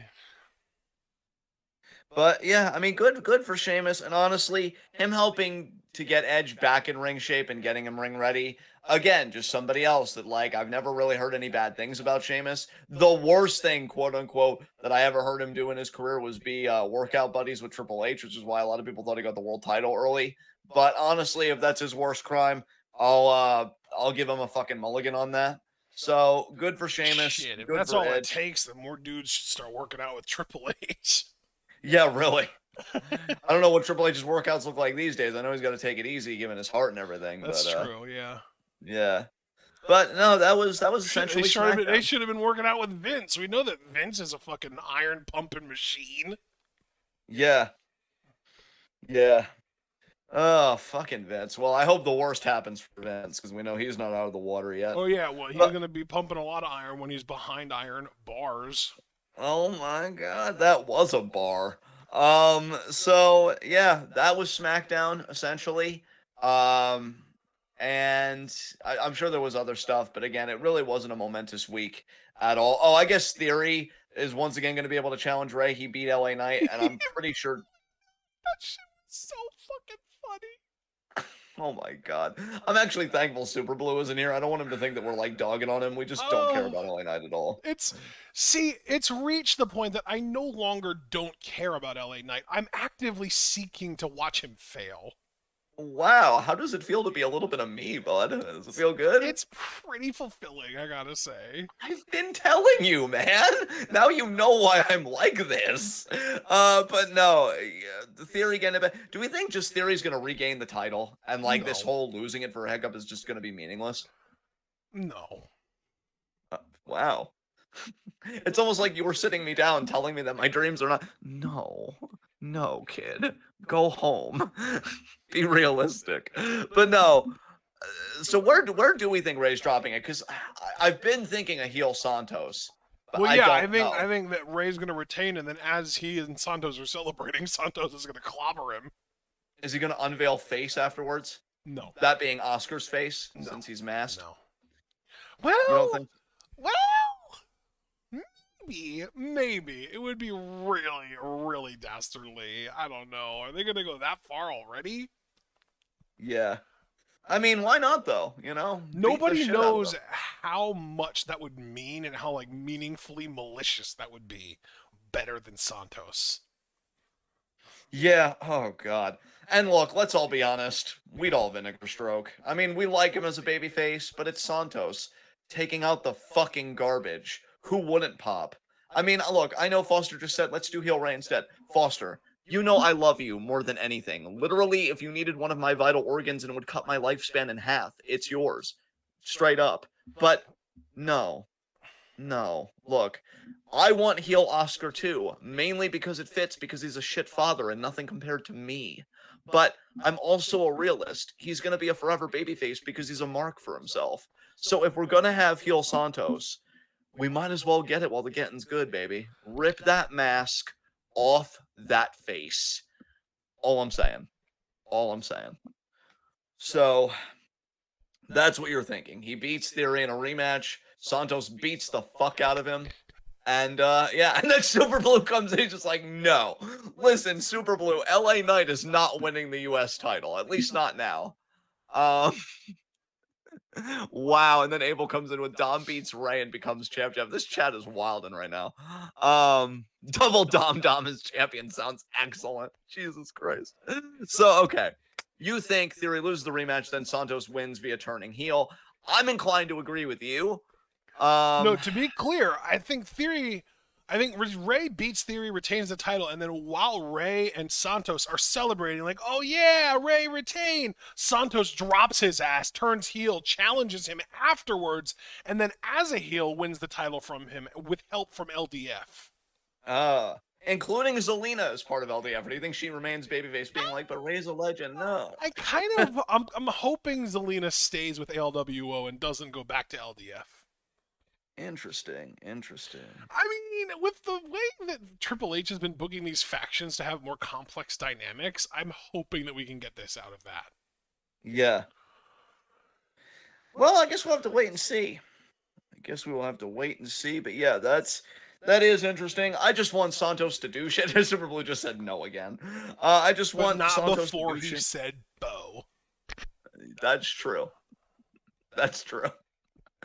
But yeah, I mean, good for Sheamus, and honestly, him helping to get Edge back in ring shape and getting him ring ready. Again, just somebody else that like I've never really heard any bad things about Sheamus. The worst thing, quote unquote, that I ever heard him do in his career was be workout buddies with Triple H, which is why a lot of people thought he got the world title early. But honestly, if that's his worst crime, I'll give him a fucking mulligan on that. So good for Sheamus,
Shit, if
good
that's
for
all it
Edge.
takes, then more dudes should start working out with Triple H.
Yeah, really. I don't know what Triple H's workouts look like these days. I know he's got to take it easy given his heart and everything,
That's
but
true, yeah.
yeah. But no, that was
They
essentially
should have been, they
SmackDown.
should have been working out with Vince. We know that Vince is a fucking iron pumping machine.
Yeah. Yeah. Oh, fucking Vince. Well, I hope the worst happens for Vince because we know he's not out of the water yet.
Oh yeah, well he's
But
gonna be pumping a lot of iron when he's behind iron bars.
oh my god, that was a bar. So yeah, that was SmackDown essentially. Um, and I'm sure there was other stuff, but again, it really wasn't a momentous week at all. Oh, I guess Theory is once again going to be able to challenge Ray. He beat LA Knight, and I'm pretty sure.
That shit was so fucking funny.
Oh my god, I'm actually thankful Super Blue isn't here. I don't want him to think that we're like dogging on him. We just don't care about LA Knight at all.
It's reached the point that I no longer don't care about LA Knight. I'm actively seeking to watch him fail.
Wow, how does it feel to be a little bit of me, bud? Does it feel good?
It's pretty fulfilling, I gotta say.
I've been telling you, man. Now you know why I'm like this. But no, the Theory getting it back. Do we think just Theory's gonna regain the title and like this
No.
whole losing it for a hiccup is just gonna be meaningless?
No.
Wow. It's almost like you were sitting me down telling me that my dreams are not. No, kid. Go home. Be realistic. But no. So where do we think Ray's dropping it? Because I've been thinking a heel Santos. But
Well, yeah, I
know.
think that Ray's gonna retain, and then as he and Santos are celebrating, Santos is gonna clobber him.
Is he gonna unveil face afterwards?
No.
That being Oscar's face,
No.
since he's masked.
No.
You don't think?
Well, maybe it would be really dastardly. I don't know. Are they gonna go that far already?
Yeah. I mean, why not though? You know,
Nobody knows how much that would mean and how like meaningfully malicious that would be. Better than Santos.
Yeah. Oh God. And look, let's all be honest. We'd all vinegar stroke. I mean, we like him as a babyface, but it's Santos taking out the fucking garbage. Who wouldn't pop? I mean, look, I know Foster just said, let's do heel Ray instead. Foster, you know I love you more than anything. Literally, if you needed one of my vital organs and it would cut my lifespan in half, it's yours. Straight up. But no. Look, I want heel Oscar too, mainly because it fits because he's a shit father and nothing compared to me. But I'm also a realist. He's going to be a forever babyface because he's a mark for himself. So if we're going to have heel Santos, we might as well get it while the getting's good, baby. Rip that mask off that face. All I'm saying. So that's what you're thinking. He beats Theory in a rematch. Santos beats the fuck out of him. And yeah, and then Super Blue comes in, he's just like, no. Listen, Super Blue, LA Knight is not winning the US title, at least not now. Wow, and then Abel comes in with Dom beats Ray and becomes champ. This chat is wilding right now. Double Dom as champion sounds excellent. Jesus Christ. So, okay. You think Theory loses the rematch, then Santos wins via turning heel. I'm inclined to agree with you.
No, to be clear, I think Ray beats Theory, retains the title, and then while Ray and Santos are celebrating, like, oh yeah, Ray retained, Santos drops his ass, turns heel, challenges him afterwards, and then as a heel wins the title from him with help from LDF.
Including Zelina as part of LDF. Or do you think she remains babyface being like, but Ray's a legend? No.
I'm hoping Zelina stays with ALWO and doesn't go back to LDF.
Interesting.
I mean, with the way that Triple H has been booking these factions to have more complex dynamics, I'm hoping that we can get this out of that.
Yeah. Well, I guess we'll have to wait and see. But yeah, that is interesting. I just want Santos to do shit. Super Blue just said no again. I just want
not
Santos
before
to do
he
shit.
said Bo.
That's true.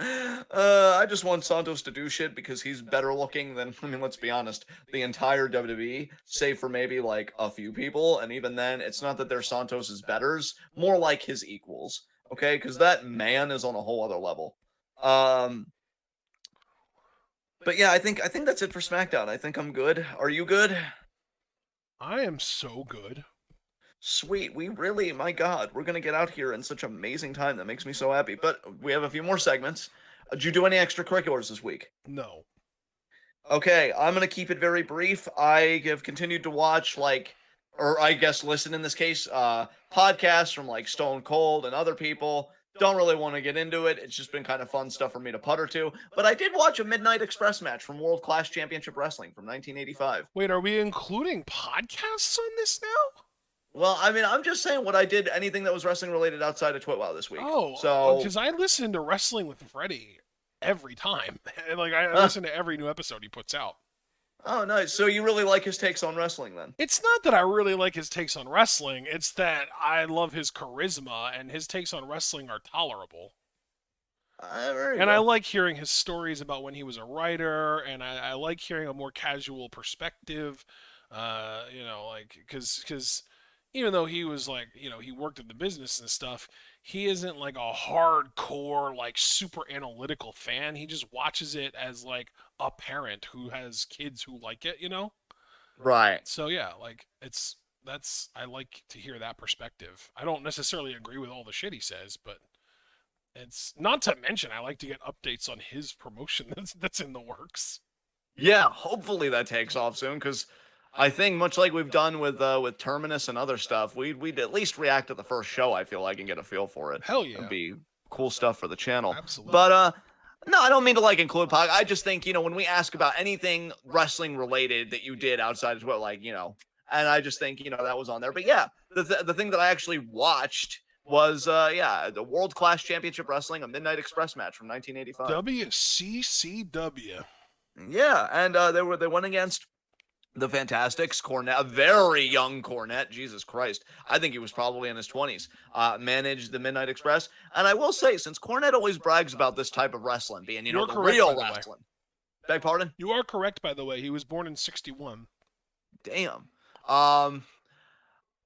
I just want Santos to do shit because he's better looking than, I mean, let's be honest, the entire WWE, save for maybe like a few people, and even then, it's not that they're Santos's betters, more like his equals, okay? Because that man is on a whole other level. But yeah, I think that's it for SmackDown. I think I'm good. Are you good?
I am so good.
Sweet. We really, my God, we're going to get out here in such amazing time. That makes me so happy. But we have a few more segments. Did you do any extracurriculars this week?
No.
Okay, I'm going to keep it very brief. I have continued to watch, or I guess listen in this case, podcasts from like Stone Cold and other people. Don't really want to get into it. It's just been kind of fun stuff for me to putter to. But I did watch a Midnight Express match from World Class Championship Wrestling from 1985.
Wait, are we including podcasts on this now?
Well, I mean, I'm just saying what I did, anything that was wrestling related outside of TWitWoW this week.
Oh,
So,
because I listen to Wrestling with Freddie every time. Like, I listen to every new episode he puts out.
oh, nice. So you really like his takes on wrestling then?
It's not that I really like his takes on wrestling. It's that I love his charisma, and his takes on wrestling are tolerable. And I like hearing his stories about when he was a writer, and I like hearing a more casual perspective. Because even though he was like, he worked in the business and stuff, he isn't like a hardcore, like super analytical fan. He just watches it as like a parent who has kids who like it,
Right.
So yeah, like I like to hear that perspective. I don't necessarily agree with all the shit he says, but it's not to mention I like to get updates on his promotion that's in the works.
Yeah, hopefully that takes off soon, because I think much like we've done with Terminus and other stuff, we'd at least react to the first show, I feel like, and get a feel for it.
Hell yeah.
It'd be cool stuff for the channel.
Absolutely.
But no, I don't mean to like include Pac. I just think, when we ask about anything wrestling related that you did outside as well, like, and I just think, that was on there. But yeah, the thing that I actually watched was the World Class Championship Wrestling, a Midnight Express match from 1985.
WCCW.
Yeah, and they went against the Fantastics. Cornette, a very young Cornette, Jesus Christ. I think he was probably in his 20s, managed the Midnight Express. And I will say, since Cornette always brags about this type of wrestling being,
You're
the
correct,
real
by the
wrestling. Beg pardon?
You are correct, by the way. He was born in 61.
Damn. What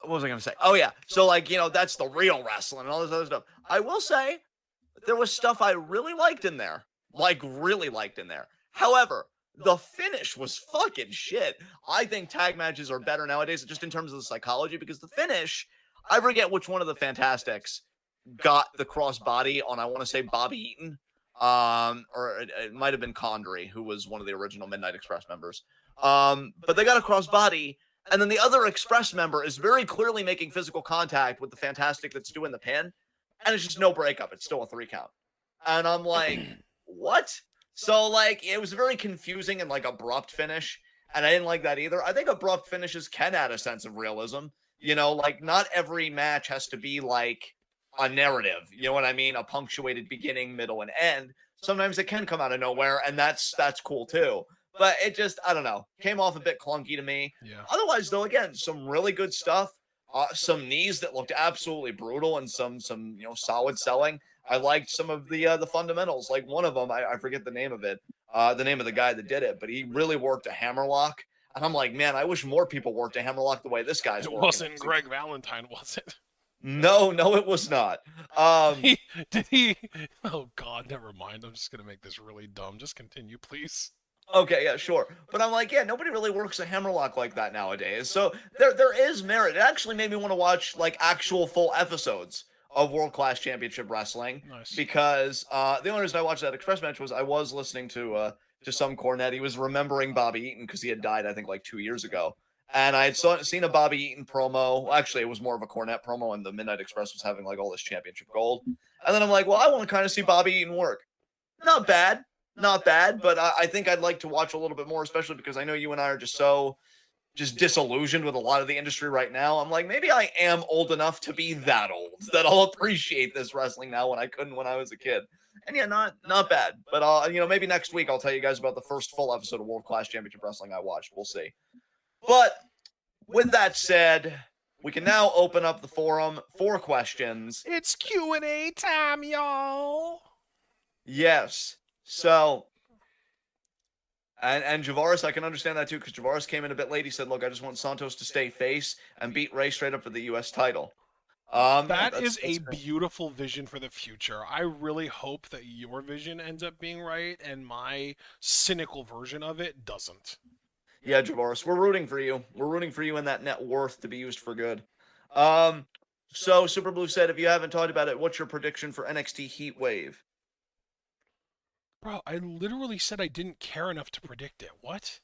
was I going to say? Oh, yeah. So, like, that's the real wrestling and all this other stuff. I will say, there was stuff I really liked in there. Like, really liked in there. However, the finish was fucking shit. I think tag matches are better nowadays, just in terms of the psychology, because the finish, I forget which one of the Fantastics got the crossbody on, I want to say, Bobby Eaton. Or it might have been Condry, who was one of the original Midnight Express members. But they got a crossbody, and then the other Express member is very clearly making physical contact with the Fantastic that's doing the pin, and it's just no breakup. It's still a 3 count. And I'm like, what? So, like, it was a very confusing and, like, abrupt finish, and I didn't like that either. I think abrupt finishes can add a sense of realism. Like, not every match has to be, like, a narrative. You know what I mean? A punctuated beginning, middle, and end. Sometimes it can come out of nowhere, and that's cool, too. But it just, I don't know, came off a bit clunky to me.
Yeah.
Otherwise, though, again, some really good stuff. Some knees that looked absolutely brutal, and some solid selling. I liked some of the fundamentals. Like one of them, I forget the name of it, the name of the guy that did it, but he really worked a hammerlock. And I'm like, man, I wish more people worked a hammerlock the way this guy's working.
It wasn't Greg Valentine, was it?
No, it was not.
Did he? Oh God, never mind. I'm just gonna make this really dumb. Just continue, please.
Okay, yeah, sure. But I'm like, yeah, nobody really works a hammerlock like that nowadays. So there is merit. It actually made me want to watch like actual full episodes of World Class Championship Wrestling.
Nice.
Because the only reason I watched that Express match was I was listening to some Cornette. He was remembering Bobby Eaton because he had died, I think, like 2 years ago. And I had seen a Bobby Eaton promo. Well, actually, it was more of a Cornette promo, and the Midnight Express was having like all this championship gold. And then I'm like, well, I want to kind of see Bobby Eaton work. Not bad, but I think I'd like to watch a little bit more, especially because I know you and I are just disillusioned with a lot of the industry right now. I'm like, maybe I am old enough to be that old that I'll appreciate this wrestling now when I couldn't when I was a kid. And yeah, not bad. But maybe next week I'll tell you guys about the first full episode of World Class Championship Wrestling I watched. We'll see. But with that said, we can now open up the forum for questions.
It's Q&A time, y'all.
Yes. So, and Javaris, I can understand that too, because Javaris came in a bit late. He said, look, I just want Santos to stay face and beat Ray straight up for the U.S. title.
That is a beautiful vision for the future. I really hope that your vision ends up being right and my cynical version of it doesn't.
Yeah, Javaris, we're rooting for you. We're rooting for you and that net worth to be used for good. So Super Blue said, if you haven't talked about it, what's your prediction for NXT Heat Wave?
Bro, I literally said I didn't care enough to predict it. What?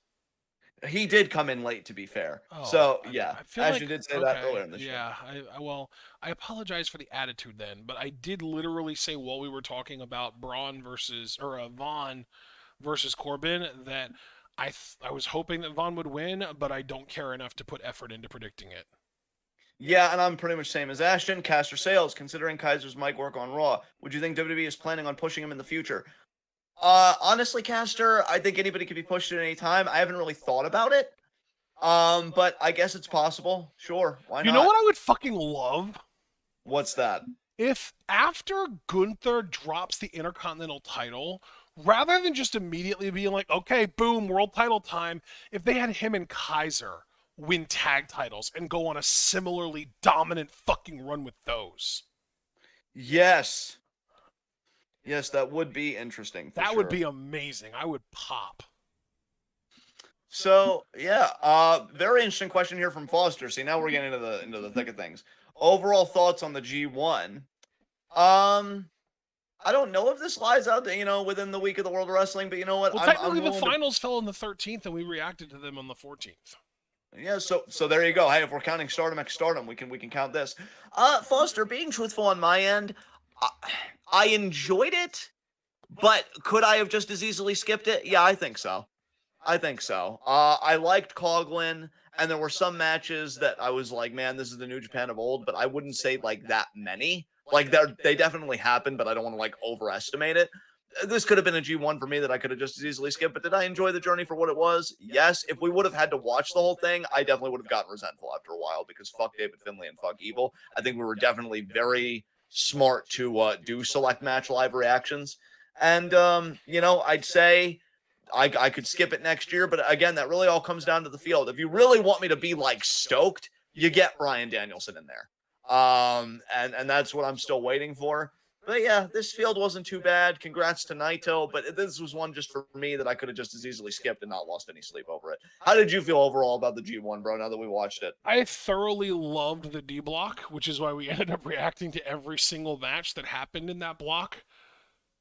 He did come in late, to be fair.
Oh,
So, yeah,
I feel
Ashton
like
did say that
okay,
earlier in the show.
yeah. Well, I apologize for the attitude then, but I did literally say while we were talking about Braun versus or Vaughn versus Corbin that I was hoping that Vaughn would win, but I don't care enough to put effort into predicting it.
Yeah, and I'm pretty much same as Ashton. Caster Sales, considering Kaiser's mic work on Raw, would you think WWE is planning on pushing him in the future? Honestly, Caster, I think anybody could be pushed at any time. I haven't really thought about it. But I guess it's possible. Sure, why
You know
not?
what I would fucking love?
What's that?
If after Gunther drops the Intercontinental title, rather than just immediately being like, okay, boom, world title time, if they had him and Kaiser win tag titles and go on a similarly dominant fucking run with those.
Yes. Yes, that would be interesting for
That would
sure.
be amazing. I would pop.
So yeah, very interesting question here from Foster. See, now we're getting into the thick of things. Overall thoughts on the G1? Um, I don't know if this lies out, within the week of the World of Wrestling, but you know what?
Well,
I'm
technically, the
willing to.
finals fell on the 13th, and we reacted to them on the 14th.
Yeah, so there you go. Hey, if we're counting Stardom X Stardom, we can count this. Foster, being truthful on my end, I, I enjoyed it, but could I have just as easily skipped it? Yeah, I think so. I think so. I liked Coughlin, and there were some matches that I was like, man, this is the New Japan of old, but I wouldn't say like that many. Like they definitely happened, but I don't want to like overestimate it. This could have been a G1 for me that I could have just as easily skipped, but did I enjoy the journey for what it was? Yes. If we would have had to watch the whole thing, I definitely would have gotten resentful after a while because fuck David Finlay and fuck Evil. I think we were definitely very smart to do select match live reactions. And, I'd say I could skip it next year, but again, that really all comes down to the field. If you really want me to be like stoked, you get Bryan Danielson in there. And that's what I'm still waiting for. But yeah, this field wasn't too bad. Congrats to Naito, but this was one just for me that I could have just as easily skipped and not lost any sleep over it. How did you feel overall about the G1, bro, now that we watched it?
I thoroughly loved the D block, which is why we ended up reacting to every single match that happened in that block.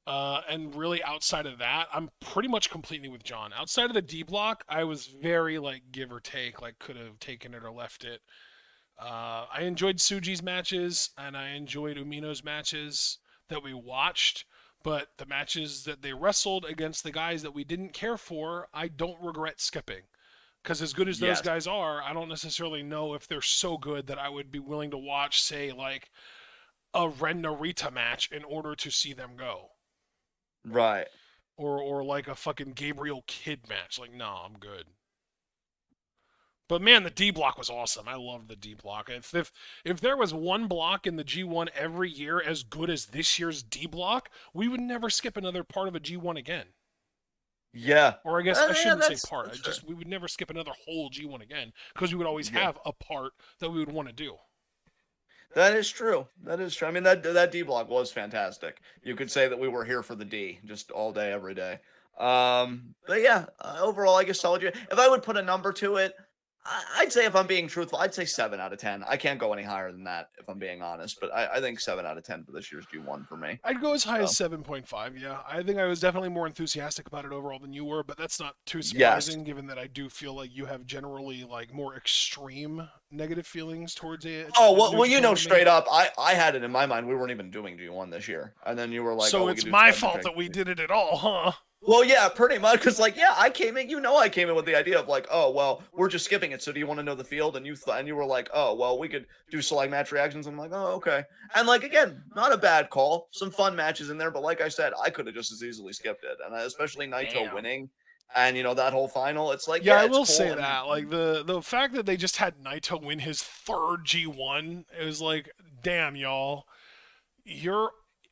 And really, outside of that, I'm pretty much completely with John. Outside of the D block, I was very like give or take, like could have taken it or left it. I enjoyed Suji's matches and I enjoyed Umino's matches that we watched, but the matches that they wrestled against the guys that we didn't care for, I don't regret skipping. Because as good as those
Yes.
guys are, I don't necessarily know if they're so good that I would be willing to watch, say, like a Ren Narita match in order to see them go.
Right.
Or like a fucking Gabriel Kidd match. Like, no, I'm good. But man, the D block was awesome. I loved the D block. If there was one block in the G1 every year as good as this year's D block, we would never skip another part of a G1 again.
Yeah.
Or I guess I shouldn't say
that's,
part. I
that's
just
fair.
we would never skip another whole G1 again because we would always
Yeah.
have a part that we would want to do.
That is true. That is true. I mean, that D block was fantastic. You could say that we were here for the D, just all day, every day. But yeah, overall, I guess solid year. If I would put a number to it, I'd say if I'm being truthful, I'd say 7 out of 10. I can't go any higher than that if I'm being honest, but I think 7 out of 10 for this year's G1 for me.
I'd go as high as
So
7.5, yeah. I think I was definitely more enthusiastic about it overall than you were, but that's not too
yes.
surprising given that I do feel like you have generally like more extreme negative feelings towards a
Oh
New
well,
Japan than me.
straight up, I had it in my mind we weren't even doing G1 this year, and then you were like,
So
oh, we
it's
could do
my
Stardom
fault
X.
that we did it at all, huh?
Well, yeah, pretty much. Because, like, yeah, I came in. I came in with the idea of like, oh, well, we're just skipping it. So, do you want to know the field? And you were like, oh, well, we could do select match reactions. I'm like, oh, okay. And like, again, not a bad call. Some fun matches in there, but like I said, I could have just as easily skipped it. And especially Naito
Damn.
winning, and that whole final. It's like,
Yeah,
yeah,
I
it's
will
cool.
say
And
that. Like the fact that they just had Naito win his third G1, it was like, damn, y'all, you're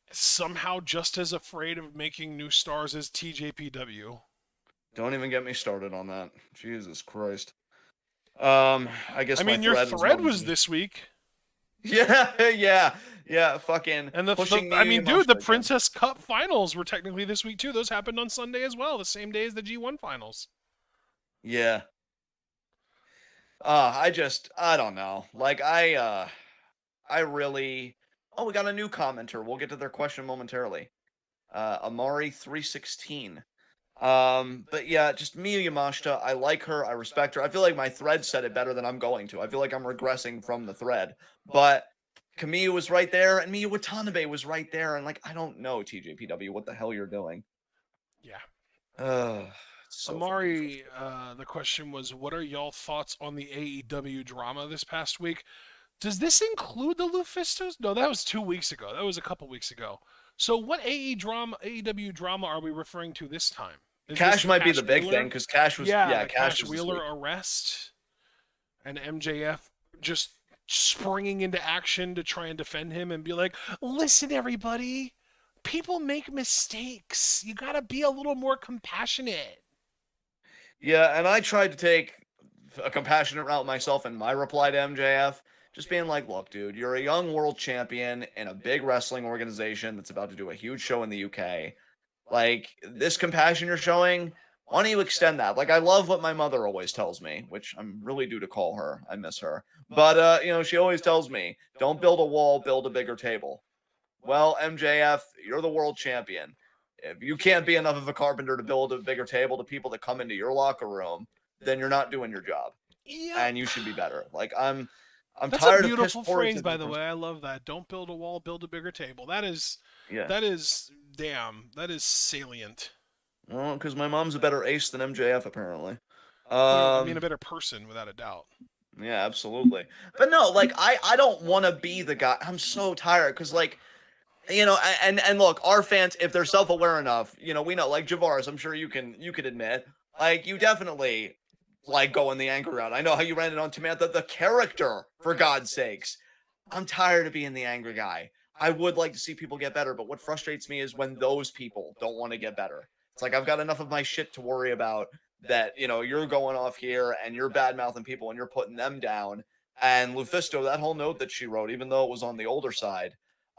somehow just as afraid of making new stars as TJPW.
don't even get me started on that. Jesus Christ. I guess
I
my
mean, your
thread was
thread
one.
was this week,
Yeah, fucking
and
pushing
I
me
mean,
much
dude, the
like that.
Princess Cup finals were technically this week too. Those happened on Sunday as well, the same day as the G1 finals.
Yeah. I don't know. Like I really. Oh, we got a new commenter. We'll get to their question momentarily. Amari 316. But yeah, just Miyu Yamashita. I like her. I respect her. I feel like my thread said it better than I'm going to. I feel like I'm regressing from the thread. But Kamiya was right there, and Miyu Watanabe was right there. And like, I don't know, TJPW, what the hell you're doing.
Yeah.
It's so fucking
Amari,
frustrating.
the question was, what are y'all thoughts on the AEW drama this past week? Does this include the Lufistos? No, that was 2 weeks ago. That was a couple weeks ago. So what AEW drama are we referring to this time? Is this
Cash
the
might be
Cash
the big thing
Wheeler?
because Cash was,
Yeah,
yeah,
the
Cash
Cash
was this week.
Wheeler arrest and MJF just springing into action to try and defend him and be like, listen, everybody, people make mistakes. You got to be a little more compassionate.
Yeah, and I tried to take a compassionate route myself in my reply to MJF, just being like, look, dude, you're a young world champion in a big wrestling organization that's about to do a huge show in the UK. Like, this compassion you're showing, why don't you extend that? Like, I love what my mother always tells me, which I'm really due to call her. I miss her. But, she always tells me, don't build a wall, build a bigger table. Well, MJF, you're the world champion. If you can't be enough of a carpenter to build a bigger table to people that come into your locker room, then you're not doing your job,
Yep.
and you should be better. Like I'm
That's a
tired of piss
beautiful
poor
phrase, by
examples
the
from
way. I love that. Don't build a wall, build a bigger table.
yeah.
That is, damn, that is salient.
Well, because my mom's a better ace than MJF apparently.
Well, I mean, a
Um,
better person, without a doubt.
yeah, absolutely. But no, like I don't want to be the guy. I'm so tired because like and look, our fans, if they're self-aware enough, we know, like Javaris, I'm sure you can admit, like you definitely like going the anger route. I know how you ran it on Tamantha, the character, for God's sakes. I'm tired of being the angry guy. I would like to see people get better, but what frustrates me is when those people don't want to get better. It's like I've got enough of my shit to worry about that, you're going off here and you're bad mouthing people and you're putting them down. And Lufisto, that whole note that she wrote, even though it was on the older side,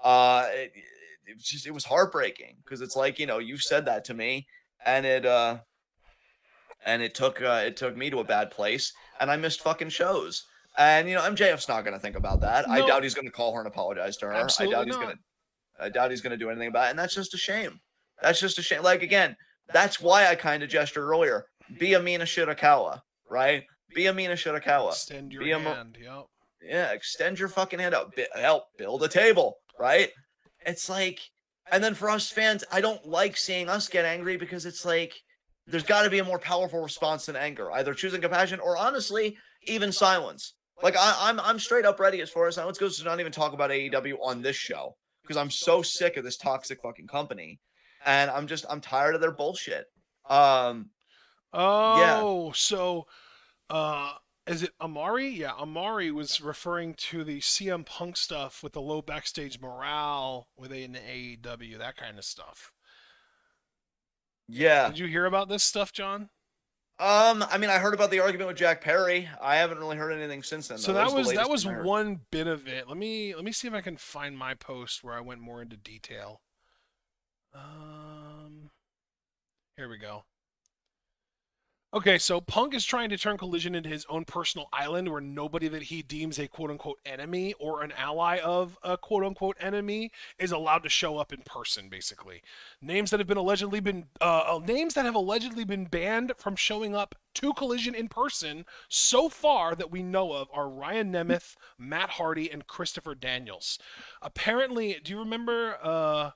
it was heartbreaking because it's like, you said that to me and it took me to a bad place and I missed fucking shows. And MJF's not gonna think about that. I
No,
doubt he's gonna call her and apologize to her. I
absolutely
doubt he's gonna
not.
I doubt he's gonna do anything about it. And that's just a shame. That's just a shame. Like again, that's why I kind of gestured earlier. Be a Mina Shirakawa, right? Be a Mina Shirakawa.
Extend your
Be a
hand. Yep.
yeah, extend your fucking hand out. Help build a table, right? It's like, and then for us fans, I don't like seeing us get angry because it's like there's got to be a more powerful response than anger, either choosing compassion or honestly even silence. Like I'm straight up ready as far as silence goes to not even talk about AEW on this show because I'm so sick of this toxic fucking company, and I'm tired of their bullshit. Um, yeah,
Oh, so uh is it Amari? Yeah, Amari was referring to the CM Punk stuff with the low backstage morale within AEW, that kind of stuff.
yeah.
Did you hear about this stuff, John?
I mean, I heard about the argument with Jack Perry. I haven't really heard anything since then,
So
though. That
that
was the
was that
latest
was
thing I heard.
one bit of it. Let me see if I can find my post where I went more into detail. Um, Here we go. Okay, so Punk is trying to turn Collision into his own personal island where nobody that he deems a quote unquote enemy or an ally of a quote unquote enemy is allowed to show up in person, basically. Names that have allegedly been banned from showing up to Collision in person so far that we know of are Ryan Nemeth, Matt Hardy, and Christopher Daniels. Apparently, do you remember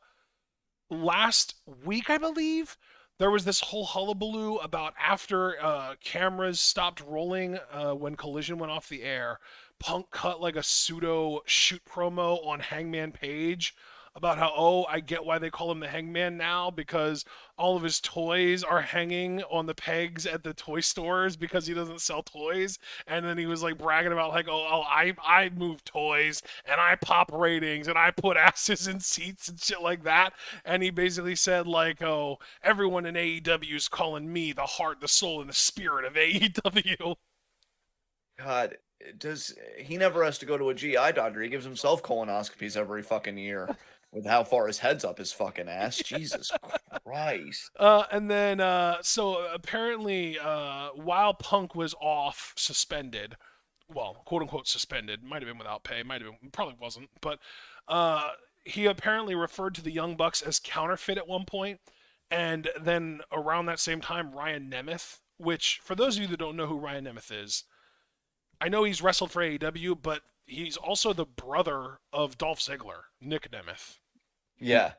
last week, I believe, there was this whole hullabaloo about after cameras stopped rolling when Collision went off the air. Punk cut like a pseudo shoot promo on Hangman Page about how, oh, I get why they call him the Hangman now because all of his toys are hanging on the pegs at the toy stores because he doesn't sell toys. And then he was like bragging about like, I move toys and I pop ratings and I put asses in seats and shit like that. And he basically said like, oh, everyone in AEW is calling me the heart, the soul, and the spirit of AEW.
God, does he never has to go to a GI doctor? He gives himself colonoscopies every fucking year with how far his head's up his fucking ass. Jesus Christ.
And then, so apparently, while Punk was off suspended, well, quote unquote suspended, might have been without pay, might have been, probably wasn't, but he apparently referred to the Young Bucks as counterfeit at one point, And then around that same time, Ryan Nemeth, which, for those of you that don't know who Ryan Nemeth is, I know he's wrestled for AEW, but he's also the brother of Dolph Ziggler, Nick Nemeth.
Yeah.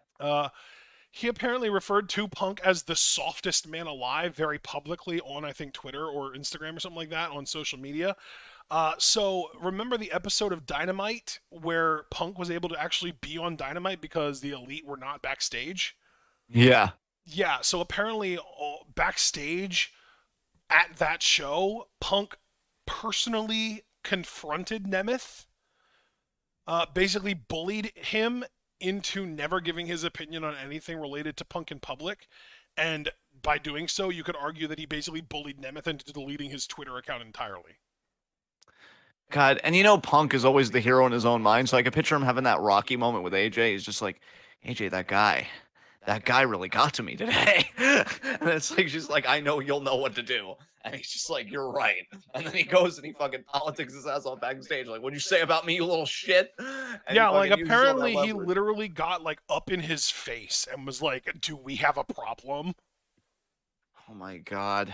He apparently referred to Punk as the softest man alive very publicly on, I think, Twitter or Instagram or something like that on social media. So remember the episode of Dynamite where Punk was able to actually be on Dynamite because the Elite were not backstage?
Yeah.
Yeah, so apparently backstage at that show, Punk personally confronted Nemeth, basically bullied him into never giving his opinion on anything related to Punk in public, and by doing so, you could argue that he basically bullied Nemeth into deleting his Twitter account entirely.
God, and you know Punk is always the hero in his own mind, so I could picture him having that Rocky moment with AJ. He's just like, AJ, that guy really got to me today. And it's like, she's like, I know you'll know what to do. And he's just like, you're right. And then he goes and he fucking politics his ass off backstage. Like, what'd you say about me, you little shit? And
yeah, like
uses all that
apparently he
leverage.
literally got like up in his face and was like, "Do we have a problem?"
Oh my God.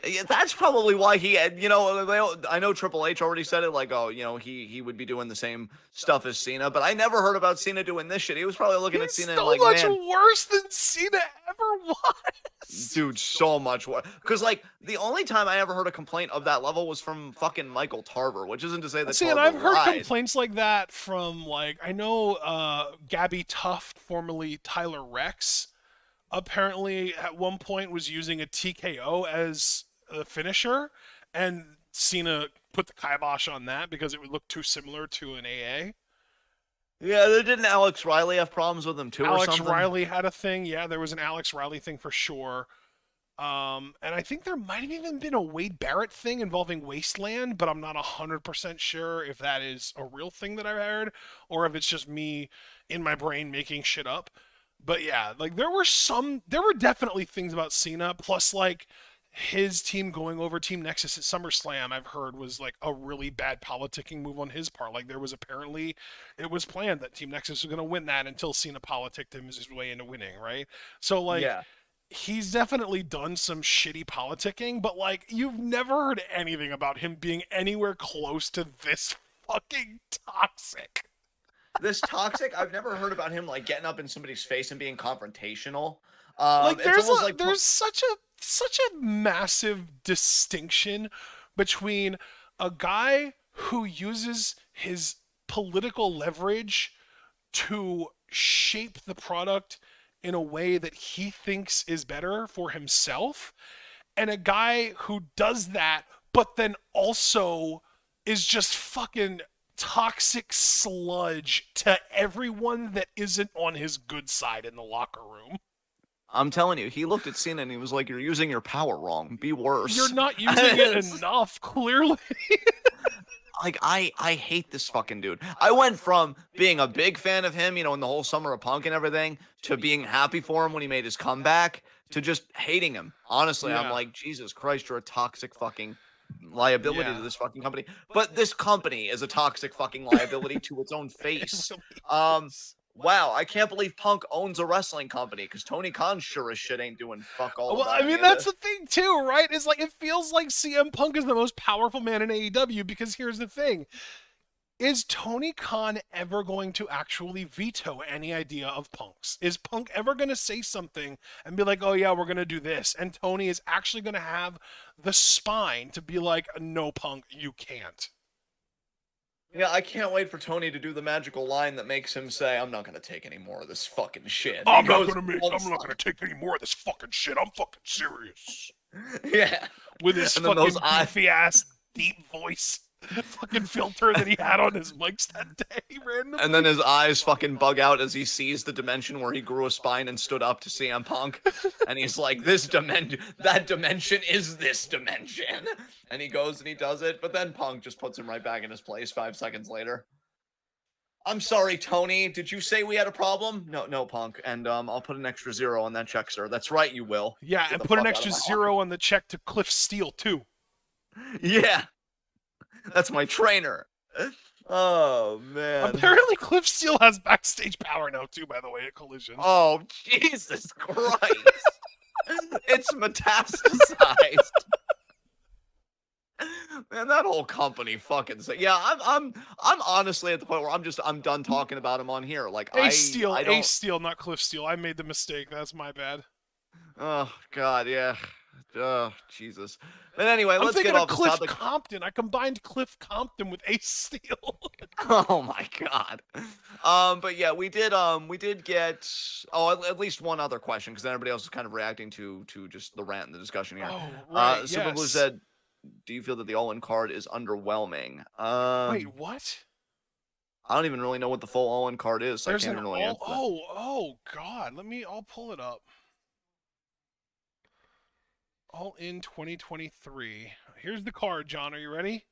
Yeah, that's probably why he had, I know Triple H already said it, like, oh, he would be doing the same stuff as Cena, but I never heard about Cena doing this shit. He was probably looking at
He's
Cena
so
like,
much
man,
worse than Cena ever was.
dude, so much worse. Because, like, the only time I ever heard a complaint of that level was from fucking Michael Tarver, which isn't to say that
See,
Tarver
and I've heard
lied.
complaints like that from, like, I know Gabby Tuft, formerly Tyler Rex, apparently at one point was using a TKO as a finisher, and Cena put the kibosh on that because it would look too similar to an AA.
Yeah, didn't Alex Riley have problems with him too, or
Alex
something?
Riley had a thing. Yeah, there was an Alex Riley thing for sure. And I think there might have even been a Wade Barrett thing involving Wasteland, but I'm not 100% sure if that is a real thing that I heard or if it's just me in my brain making shit up. But yeah, like there were definitely things about Cena, plus like his team going over Team Nexus at SummerSlam, I've heard was like a really bad politicking move on his part. Like there was apparently, it was planned that Team Nexus was going to win that until Cena politicked him his way into winning, right? So like,
Yeah.
he's definitely done some shitty politicking, but like you've never heard anything about him being anywhere close to this fucking toxic.
This toxic, I've never heard about him, like, getting up in somebody's face and being confrontational.
Like
It's almost like
there's such a massive distinction between a guy who uses his political leverage to shape the product in a way that he thinks is better for himself, and a guy who does that but then also is just fucking toxic sludge to everyone that isn't on his good side in the locker room.
I'm telling you, he looked at Cena and he was like, "You're using your power wrong. Be worse."
You're not using it enough, clearly.
Like, I hate this fucking dude. I went from being a big fan of him, in the whole Summer of Punk and everything, to being happy for him when he made his comeback, to just hating him. Honestly, I'm
Yeah.
like, Jesus Christ, you're a toxic fucking liability
Yeah.
to this fucking company. But this company is a toxic fucking liability to its own face. Wow, I can't believe Punk owns a wrestling company, because Tony Khan sure as shit ain't doing fuck all
Well,
about
I mean,
any of
that's
this.
the thing, too, right? It's like, it feels like CM Punk is the most powerful man in AEW, because here's the thing. Is Tony Khan ever going to actually veto any idea of Punk's? Is Punk ever going to say something and be like, oh yeah, we're going to do this? And Tony is actually going to have the spine to be like, no, Punk, you can't.
Yeah, I can't wait for Tony to do the magical line that makes him say, "I'm not gonna take any more of this fucking shit."
I'm not going to take any more of this fucking shit. I'm fucking serious.
Yeah.
With his
And then
fucking
those eyes-
beefy ass deep voice fucking filter that he had on his mics that day randomly.
And then his eyes fucking bug out as he sees the dimension where he grew a spine and stood up to CM Punk. And he's like, that dimension is this dimension. And he goes and he does it, but then Punk just puts him right back in his place 5 seconds later. I'm sorry, Tony. Did you say we had a problem? No, Punk. And I'll put an extra 0 on that check, sir. That's right, you will.
Yeah,
Get
and
the
put an
fuck out of
extra
my
0 on the check to Cliff Steele, too.
office. Yeah. That's my trainer. Oh man.
Apparently, Cliff Steele has backstage power now too. By the way, at Collision.
Oh Jesus Christ! It's metastasized. Man, that whole company fucking say, yeah, I'm honestly at the point where I'm done talking about him on here. Like I
Ace
don't.
Steele, not Cliff Steele. I made the mistake. That's my bad.
Oh God, yeah. Oh Jesus. But anyway,
I'm
let's get
thinking of
off this
Cliff
topic.
Compton. I combined Cliff Compton with Ace Steele.
Oh my God. But yeah, we did get at least one other question because everybody else is kind of reacting to just the rant and the discussion here.
Oh, right.
Super Blue
Yes.
said, "Do you feel that the all-in card is underwhelming?"
Wait, what?
I don't even really know what the full all-in card is, so I
There's
can't
an
even really
all.
answer that.
Oh, God. I'll pull it up. All in 2023. Here's the card, John. Are you ready?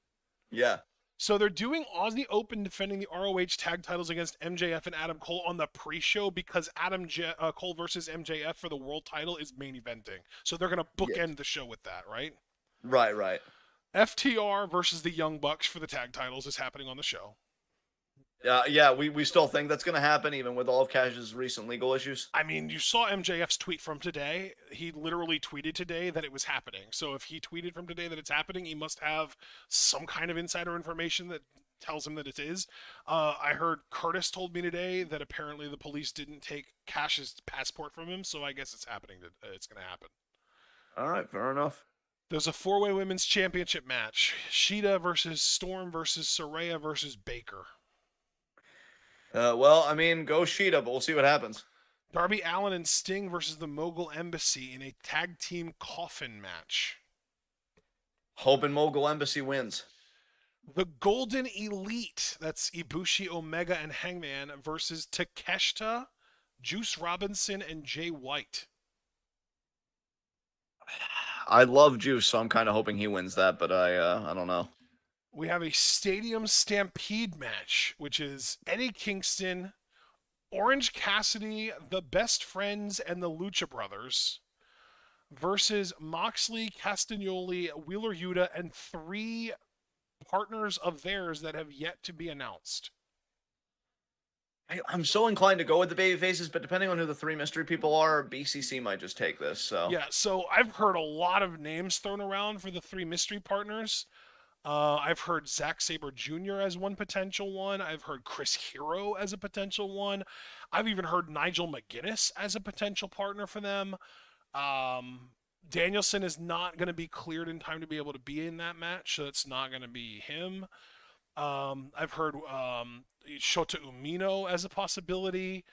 Yeah.
So they're doing Aussie Open defending the ROH tag titles against MJF and Adam Cole on the pre-show because Cole versus MJF for the world title is main eventing. So they're going to
Yes.
bookend the show with that, right?
Right, right.
FTR versus the Young Bucks for the tag titles is happening on the show.
Yeah, we still think that's going to happen, even with all of Cash's recent legal issues.
I mean, you saw MJF's tweet from today. He literally tweeted today that it was happening. So if he tweeted from today that it's happening, he must have some kind of insider information that tells him that it is. I heard Curtis told me today that apparently the police didn't take Cash's passport from him, so I guess it's happening. It's going to happen.
All right, fair enough.
There's a four-way women's championship match: Sheeta versus Storm versus Saraya versus Baker.
Well, I mean, go Sheeta, but we'll see what happens.
Darby Allin and Sting versus the Mogul Embassy in a tag team coffin match.
Hoping Mogul Embassy wins.
The Golden Elite, that's Ibushi, Omega, and Hangman, versus Takeshita, Juice Robinson, and Jay White.
I love Juice, so I'm kind of hoping he wins that, but I don't know.
We have a Stadium Stampede match, which is Eddie Kingston, Orange Cassidy, the Best Friends, and the Lucha Brothers versus Moxley, Castagnoli, Wheeler Yuta, and 3 partners of theirs that have yet to be announced.
I'm so inclined to go with the baby faces, but depending on who the 3 mystery people are, BCC might just take this. So
Yeah, so I've heard a lot of names thrown around for the 3 mystery partners. I've heard Zack Sabre Jr. as one potential one. I've heard Chris Hero as a potential one. I've even heard Nigel McGuinness as a potential partner for them. Danielson is not going to be cleared in time to be able to be in that match, so it's not going to be him. I've heard Shota Umino as a possibility.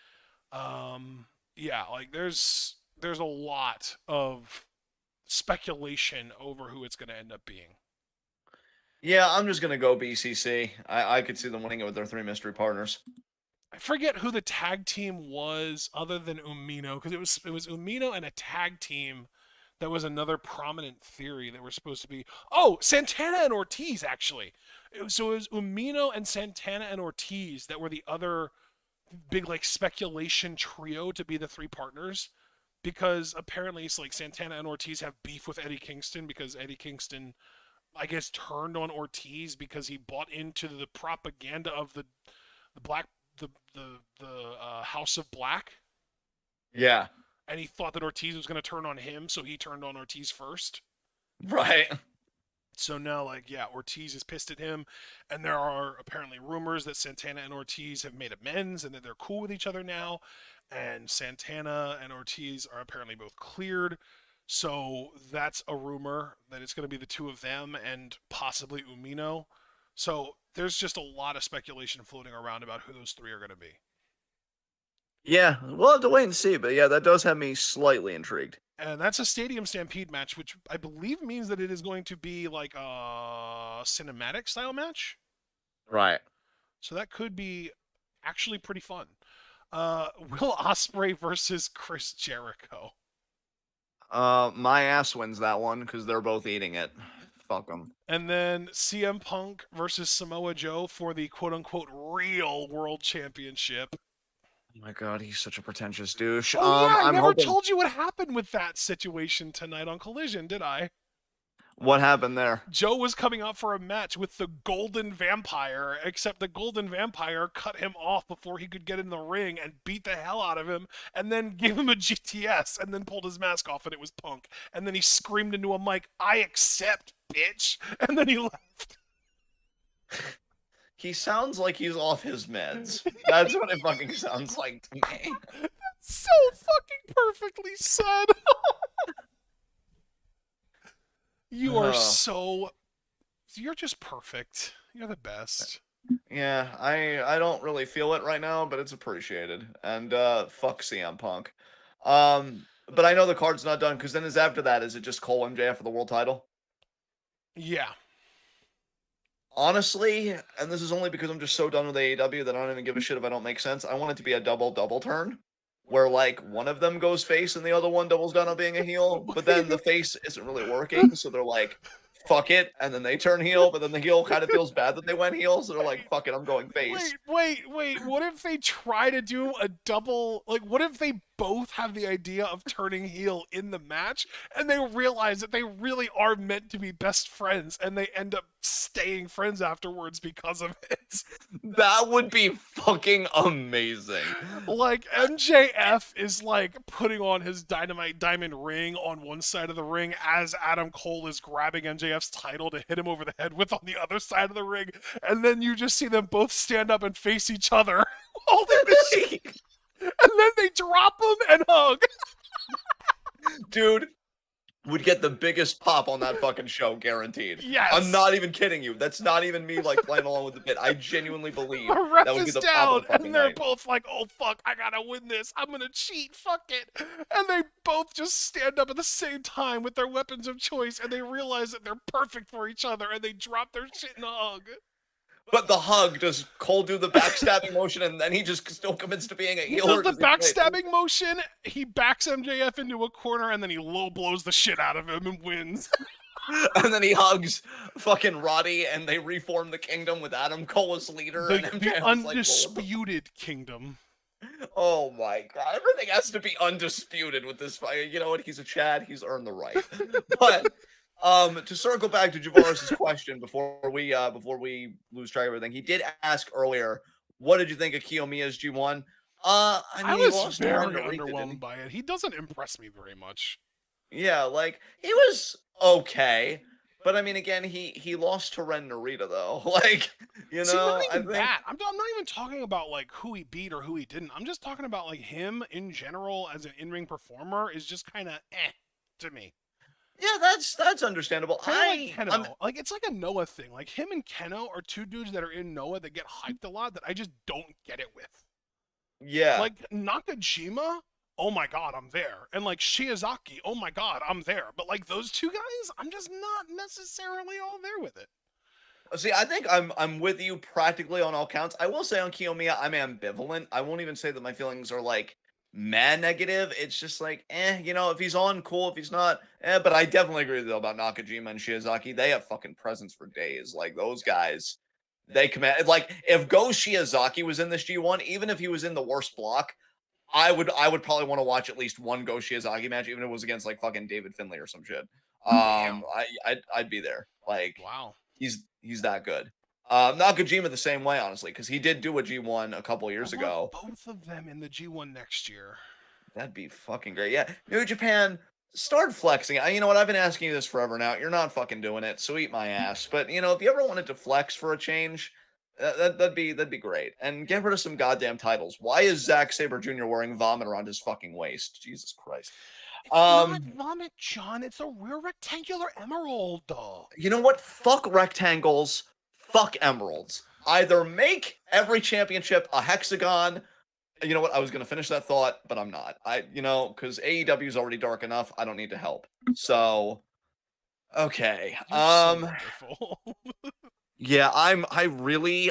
Yeah, like there's a lot of speculation over who it's going to end up being.
yeah, I'm just gonna go BCC. I could see them winning it with their 3 mystery partners.
I forget who the tag team was other than Umino, because it was Umino and a tag team that was another prominent theory that were supposed to be. Oh, Santana and Ortiz actually. So it was Umino and Santana and Ortiz that were the other big like speculation trio to be the 3 partners, because apparently it's like Santana and Ortiz have beef with Eddie Kingston because Eddie Kingston, I guess, turned on Ortiz because he bought into the propaganda of the black House of Black,
Yeah.
and he thought that Ortiz was going to turn on him, so he turned on Ortiz first.
Right.
So now, like, yeah, Ortiz is pissed at him, and there are apparently rumors that Santana and Ortiz have made amends and that they're cool with each other now, and Santana and Ortiz are apparently both cleared. So that's a rumor that it's going to be the 2 of them and possibly Umino. So there's just a lot of speculation floating around about who those 3 are going to be.
Yeah, we'll have to wait and see, but yeah, that does have me slightly intrigued.
And that's a Stadium Stampede match, which I believe means that it is going to be like a cinematic style match.
Right.
So that could be actually pretty fun. Will Ospreay versus Chris Jericho.
My ass wins that one because they're both eating it. Fuck them.
And then CM Punk versus Samoa Joe for the quote-unquote real world championship.
Oh my god, he's such a pretentious douche.
Oh yeah, I
I'm
never
hoping...
told you what happened with that situation tonight on Collision, did I?
What happened there?
Joe was coming out for a match with the Golden Vampire, except the Golden Vampire cut him off before he could get in the ring and beat the hell out of him, and then gave him a GTS, and then pulled his mask off, and it was Punk. And then he screamed into a mic, "I accept, bitch!" And then he left.
He sounds like he's off his meds. That's what it fucking sounds like to me.
So fucking perfectly said. You are so... You're just perfect. You're the best.
Yeah, I don't really feel it right now, but it's appreciated. And fuck CM Punk. But I know the card's not done, because then after that, is it just Cole MJF for the world title?
Yeah.
Honestly, and this is only because I'm just so done with AEW that I don't even give a shit if I don't make sense. I want it to be a double turn, where like one of them goes face and the other one doubles down on being a heel, but then the face isn't really working, so they're like, fuck it, and then they turn heel, but then the heel kind of feels bad that they went heel, so they're like, fuck it, I'm going face.
Wait. What if they try to do a double... Like, what if they both have the idea of turning heel in the match, and they realize that they really are meant to be best friends, and they end up staying friends afterwards because of it?
That would be fucking amazing.
Like, MJF is like putting on his dynamite diamond ring on one side of the ring as Adam Cole is grabbing MJF's title to hit him over the head with on the other side of the ring, and then you just see them both stand up and face each other holding the shit, and then they drop them and hug.
Dude, would get the biggest pop on that fucking show, guaranteed.
Yes.
I'm not even kidding you. That's not even me like playing along with the bit. I genuinely believe
A ref
that would be
is
the
down,
pop of the fucking
and they're
night.
both like, "Oh fuck, I gotta win this. I'm gonna cheat. Fuck it." And they both just stand up at the same time with their weapons of choice, and they realize that they're perfect for each other, and they drop their shit in a hug.
But the hug, does Cole do the backstabbing motion and then he just still commits to being a
He
heel?
does
or
the
does he play it?
backstabbing motion, he backs MJF into a corner, and then he low blows the shit out of him and wins.
And then he hugs fucking Roddy and they reform the kingdom with Adam Cole as leader. and
The
MJF is like,
undisputed kingdom.
oh my god, everything has to be undisputed with this fight. You know what? He's a Chad. He's earned the right. But to circle back to Javaris's question before we lose track of everything, he did ask earlier, what did you think of Kiyomiya's G1? I mean,
I
he
was
lost to
very
Ren Narita, didn't he?
underwhelmed by it. He doesn't impress me very much.
Yeah, like he was okay, but I mean, again, he lost to Ren Narita though. Like, you know,
See, not
I
even
think
that. I'm not even talking about like who he beat or who he didn't. I'm just talking about like him in general as an in-ring performer is just kind of to me.
yeah, that's understandable.
Like Keno. Like it's like a Noah thing. Like him and Keno are two dudes that are in Noah that get hyped a lot that I just don't get it with.
yeah,
Like Nakajima, oh my god, I'm there. And like Shiozaki, oh my god, I'm there. But like those two guys, I'm just not necessarily all there with it.
see, I think I'm with you practically on all counts. I will say on Kiyomiya, I'm ambivalent. I won't even say that my feelings are like mad negative. It's just like, you know, if he's on, cool. If he's not, But I definitely agree with you about Nakajima and Shiozaki. They have fucking presence for days. Like those guys, they command. Like if Go Shiozaki was in this G1, even if he was in the worst block, I would probably want to watch at least one Go Shiozaki match, even if it was against like fucking David Finlay or some shit. I'd be there. Like,
wow,
he's that good. Nakajima the same way, honestly, because he did do a G1 a couple years ago.
Both of them in the G1 next year.
That'd be fucking great. Yeah, New Japan, start flexing. You know what? I've been asking you this forever now. You're not fucking doing it, so eat my ass. But you know, if you ever wanted to flex for a change, that'd be great. And get rid of some goddamn titles. Why is Zack Sabre Jr. wearing vomit around his fucking waist? Jesus Christ.
It's not vomit, John. It's a rare rectangular emerald.
You know what? Fuck rectangles. Fuck emeralds. Either make every championship a hexagon. You know what? I was going to finish that thought, but I'm not. Because AEW is already dark enough. I don't need to help. So, okay.
You're so wonderful.
Yeah, I really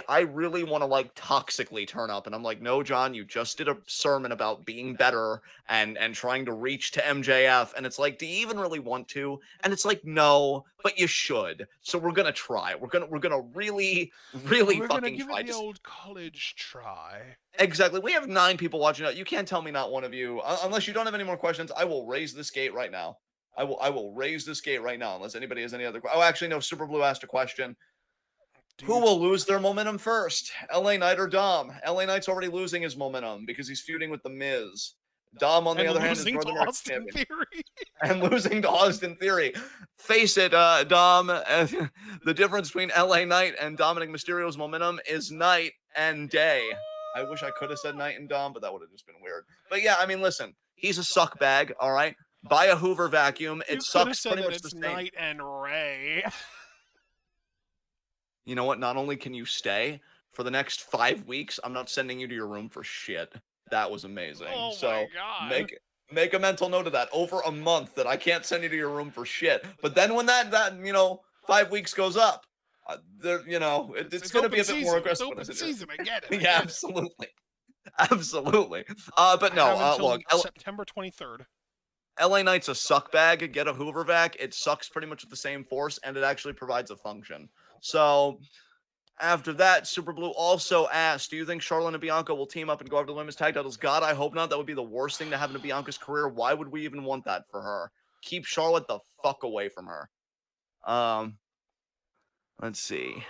want to like toxically turn up, and I'm like, no, John, you just did a sermon about being better and trying to reach to MJF, and it's like, do you even really want to? And it's like, no, but you should. So we're gonna try. We're gonna really
We're
fucking
gonna give
try.
it the old college try.
Exactly. We have 9 people watching now. You can't tell me not one of you, unless you don't have any more questions. I will raise this gate right now. I will raise this gate right now unless anybody has any other. Oh, actually, no. Super Blue asked a question. Who will lose their momentum first? LA Knight or Dom? LA Knight's already losing his momentum because he's feuding with The Miz. Dom, on the
and
other hand, is
losing
North
to
American
Austin
champion.
Theory?
And losing to Austin Theory. Face it, Dom, the difference between LA Knight and Dominic Mysterio's momentum is night and day. I wish I could have said Knight and Dom, but that would have just been weird. But yeah, I mean, listen, he's a suck bag, all right? Buy a Hoover vacuum.
You
It
could have
sucks
said
pretty
that
much the
it's
same.
Knight and Ray.
You know what? Not only can you stay for the next 5 weeks, I'm not sending you to your room for shit. That was amazing.
Oh
So
my god.
make a mental note of that. Over a month that I can't send you to your room for shit. But then when that 5 weeks goes up, it's going to be a bit more aggressive.
It's open season. I get it.
Yeah, absolutely, absolutely. But no,
I have until
look,
September 23rd.
LA Knight's a suck bag. Get a Hoover vac. It sucks pretty much with the same force, and it actually provides a function. So after that, Super Blue also asked, do you think Charlotte and Bianca will team up and go after the women's tag titles? God, I hope not. That would be the worst thing to happen to Bianca's career. Why would we even want that for her? Keep Charlotte the fuck away from her. Let's see.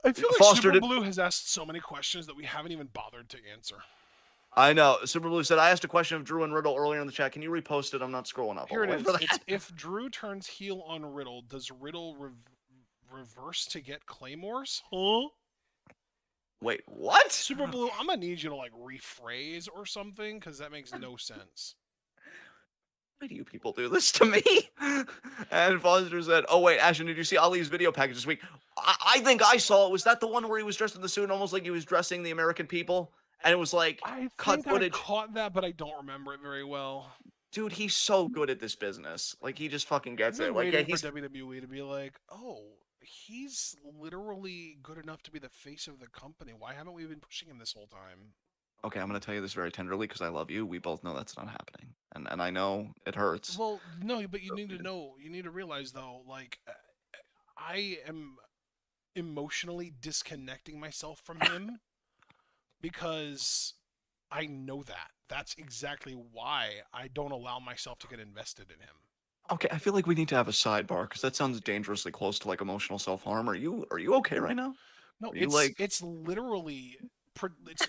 I feel like Super Blue has asked so many questions that we haven't even bothered to answer.
I know. Super Blue said, I asked a question of Drew and Riddle earlier in the chat. Can you repost it? I'm not scrolling up.
Here it is. It's, if Drew turns heel on Riddle, does Riddle reverse to get Claymores? Huh?
Wait, what?
Super Blue, I'm going to need you to rephrase or something because that makes no sense.
Why do you people do this to me? And Foster said, oh, wait, Ashton, did you see Ali's video package this week? I think I saw it. Was that the one where he was dressed in the suit almost like he was dressing the American people? And it was like cut footage.
I caught that, but I don't remember it very well.
Dude, he's so good at this business. Like, he just fucking gets it.
Like, he's for WWE to be like, oh, he's literally good enough to be the face of the company. Why haven't we been pushing him this whole time?
Okay, I'm going to tell you this very tenderly because I love you. We both know that's not happening. And I know it hurts.
Well, no, but you need to know. You need to realize, though, like, I am emotionally disconnecting myself from him because I know that. That's exactly why I don't allow myself to get invested in him.
Okay, I feel like we need to have a sidebar because that sounds dangerously close to, like, emotional self-harm. Are you okay right now?
No, it's literally...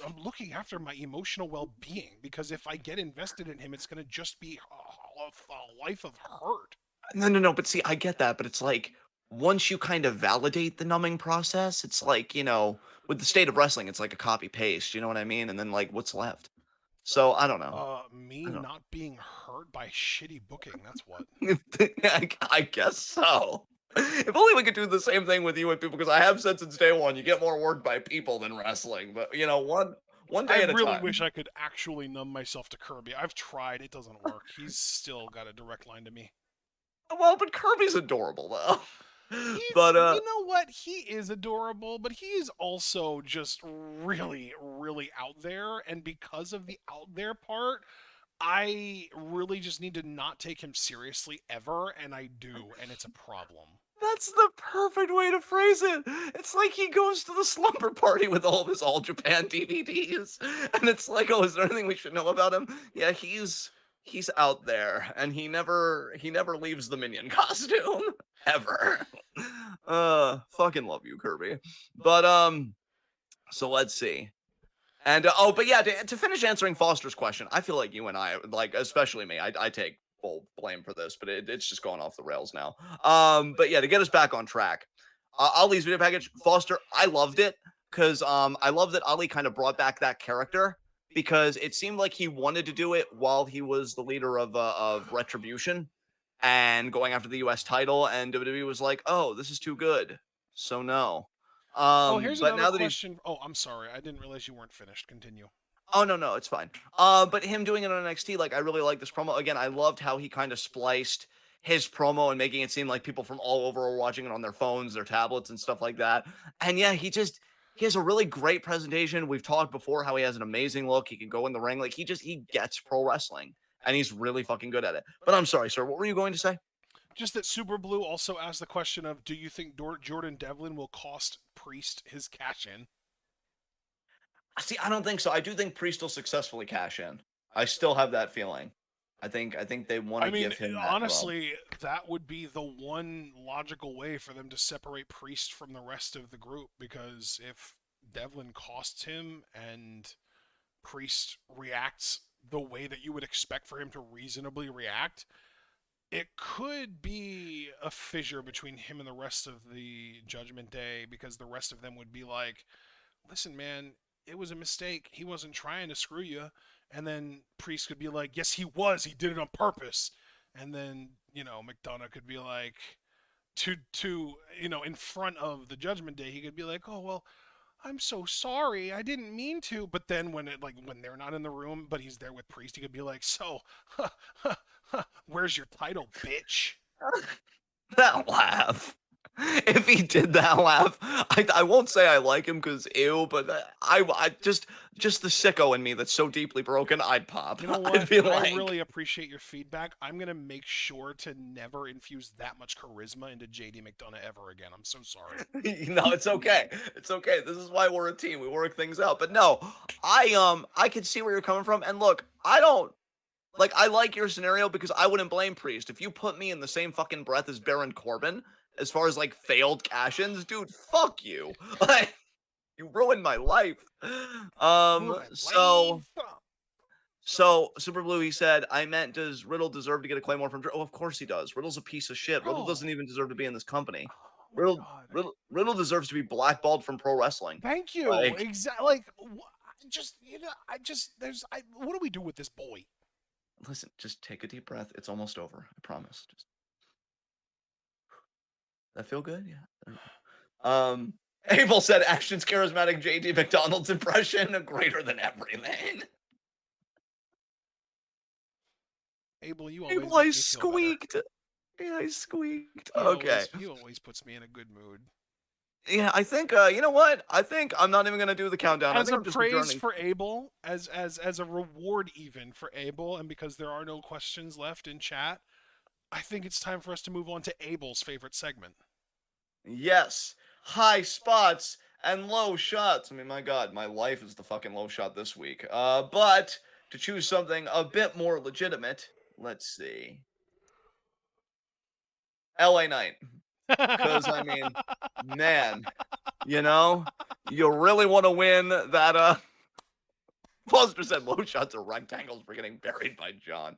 I'm looking after my emotional well-being because if I get invested in him, it's going to just be a life of hurt.
No, but see, I get that, but it's like, once you kind of validate the numbing process, it's like, with the state of wrestling, it's like a copy-paste, you know what I mean? And then, like, what's left? So, I don't know.
Not being hurt by shitty booking, that's what.
I guess so. If only we could do the same thing with you and people, because I have said since day one, you get more work by people than wrestling. But, one day at a time.
I really wish I could actually numb myself to Kirby. I've tried. It doesn't work. He's still got a direct line to me.
Well, but Kirby's adorable, though.
But you know what? He is adorable, but he is also just really, really out there. And because of the out there part, I really just need to not take him seriously ever, and I do, and it's a problem.
That's the perfect way to phrase it. It's like he goes to the slumber party with all of his All Japan DVDs, and it's like, oh, is there anything we should know about him? Yeah, he's out there, and he never leaves the minion costume ever. Fucking love you, Kirby. But so let's see. And but yeah, to finish answering Foster's question, I feel like you and I, like, especially me, I take full blame for this, but it's just going off the rails now. But yeah, to get us back on track, Ali's video package, Foster, I loved it because I love that Ali kind of brought back that character because it seemed like he wanted to do it while he was the leader of Retribution and going after the U.S. title, and WWE was like, oh, this is too good, so no.
Here's another question. Oh, I'm sorry. I didn't realize you weren't finished. Continue.
Oh, no, it's fine. But him doing it on NXT, like, I really like this promo. Again, I loved how he kind of spliced his promo and making it seem like people from all over are watching it on their phones, their tablets, and stuff like that. And yeah, he has a really great presentation. We've talked before how he has an amazing look. He can go in the ring. Like, he gets pro wrestling, and he's really fucking good at it. But I'm sorry, sir. What were you going to say?
Just that Super Blue also asked the question of, do you think Jordan Devlin will cost Priest his cash-in?
See, I don't think so. I do think Priest will successfully cash in. I still have that feeling. I think they want
I
to
mean,
give him that rub.
honestly, that would be the one logical way for them to separate Priest from the rest of the group, because if Devlin costs him and Priest reacts the way that you would expect for him to reasonably react, it could be a fissure between him and the rest of the Judgment Day, because the rest of them would be like, listen, man, it was a mistake. He wasn't trying to screw you. And then Priest could be like, yes, he was. He did it on purpose. And then, McDonough could be like, in front of the Judgment Day, he could be like, oh, well, I'm so sorry. I didn't mean to. But then when they're not in the room, but he's there with Priest, he could be like, so, where's your title, bitch?
That laugh. If he did that laugh, I won't say I like him because ew, but I just the sicko in me that's so deeply broken, I'd pop.
You know
I'd
what?
be
I
like,
really appreciate your feedback. I'm going to make sure to never infuse that much charisma into JD McDonough ever again. I'm so sorry.
no, it's okay. It's okay. This is why we're a team. We work things out. But no, I can see where you're coming from. And look, I don't like I like your scenario because I wouldn't blame Priest. If you put me in the same fucking breath as Baron Corbin, as far as like failed cash-ins, dude, fuck you. Like you ruined my life.
Ruined
So
life.
Super Blue, he said, I meant, does Riddle deserve to get a Claymore from Drew? Oh, of course he does. Riddle's a piece of shit. Riddle
Bro.
doesn't even deserve to be in this company.
Oh my
Riddle,
god.
Riddle deserves to be blackballed from pro wrestling.
Thank you.
Like,
Exactly. Like, what do we do with this boy?
listen, just take a deep breath. It's almost over. I promise. Just that feel good? Yeah. Abel said Action's charismatic JD McDonald's impression greater than everything.
Abel, you always
Abel, I
make me feel better.
squeaked. Yeah, I squeaked.
He
Okay.
always puts me in a good mood.
Yeah, I think you know what? I think I'm not even gonna do the countdown. I
As
think
a
I'm just
praise
adjourning.
for Abel, as a reward even for Abel, and because there are no questions left in chat, I think it's time for us to move on to Abel's favorite segment.
Yes, high spots and low shots. I mean, my God, my life is the fucking low shot this week. But to choose something a bit more legitimate, let's see. LA Knight. Because, I mean, man, you know, you really want to win that, Foster said low shots are rectangles for getting buried by John.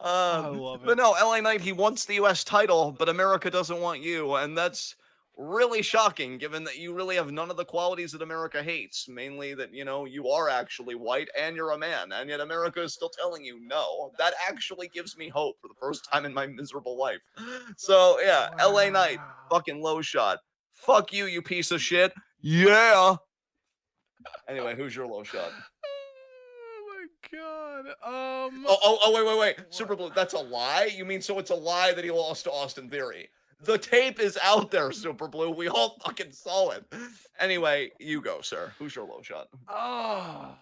I love
But
it.
no, LA Knight, he wants the US title, but America doesn't want you. And that's really shocking given that you really have none of the qualities that America hates. Mainly that, you are actually white and you're a man. And yet America is still telling you no. That actually gives me hope for the first time in my miserable life. So yeah, LA Knight,
Wow.
fucking low shot. Fuck you, you piece of shit. Yeah. Anyway, who's your low shot?
Oh my god.
Wait.
What?
Super Blue, that's a lie? You mean so it's a lie that he lost to Austin Theory? The tape is out there, Super Blue. We all fucking saw it. Anyway, you go, sir. Who's your low shot?
Oh,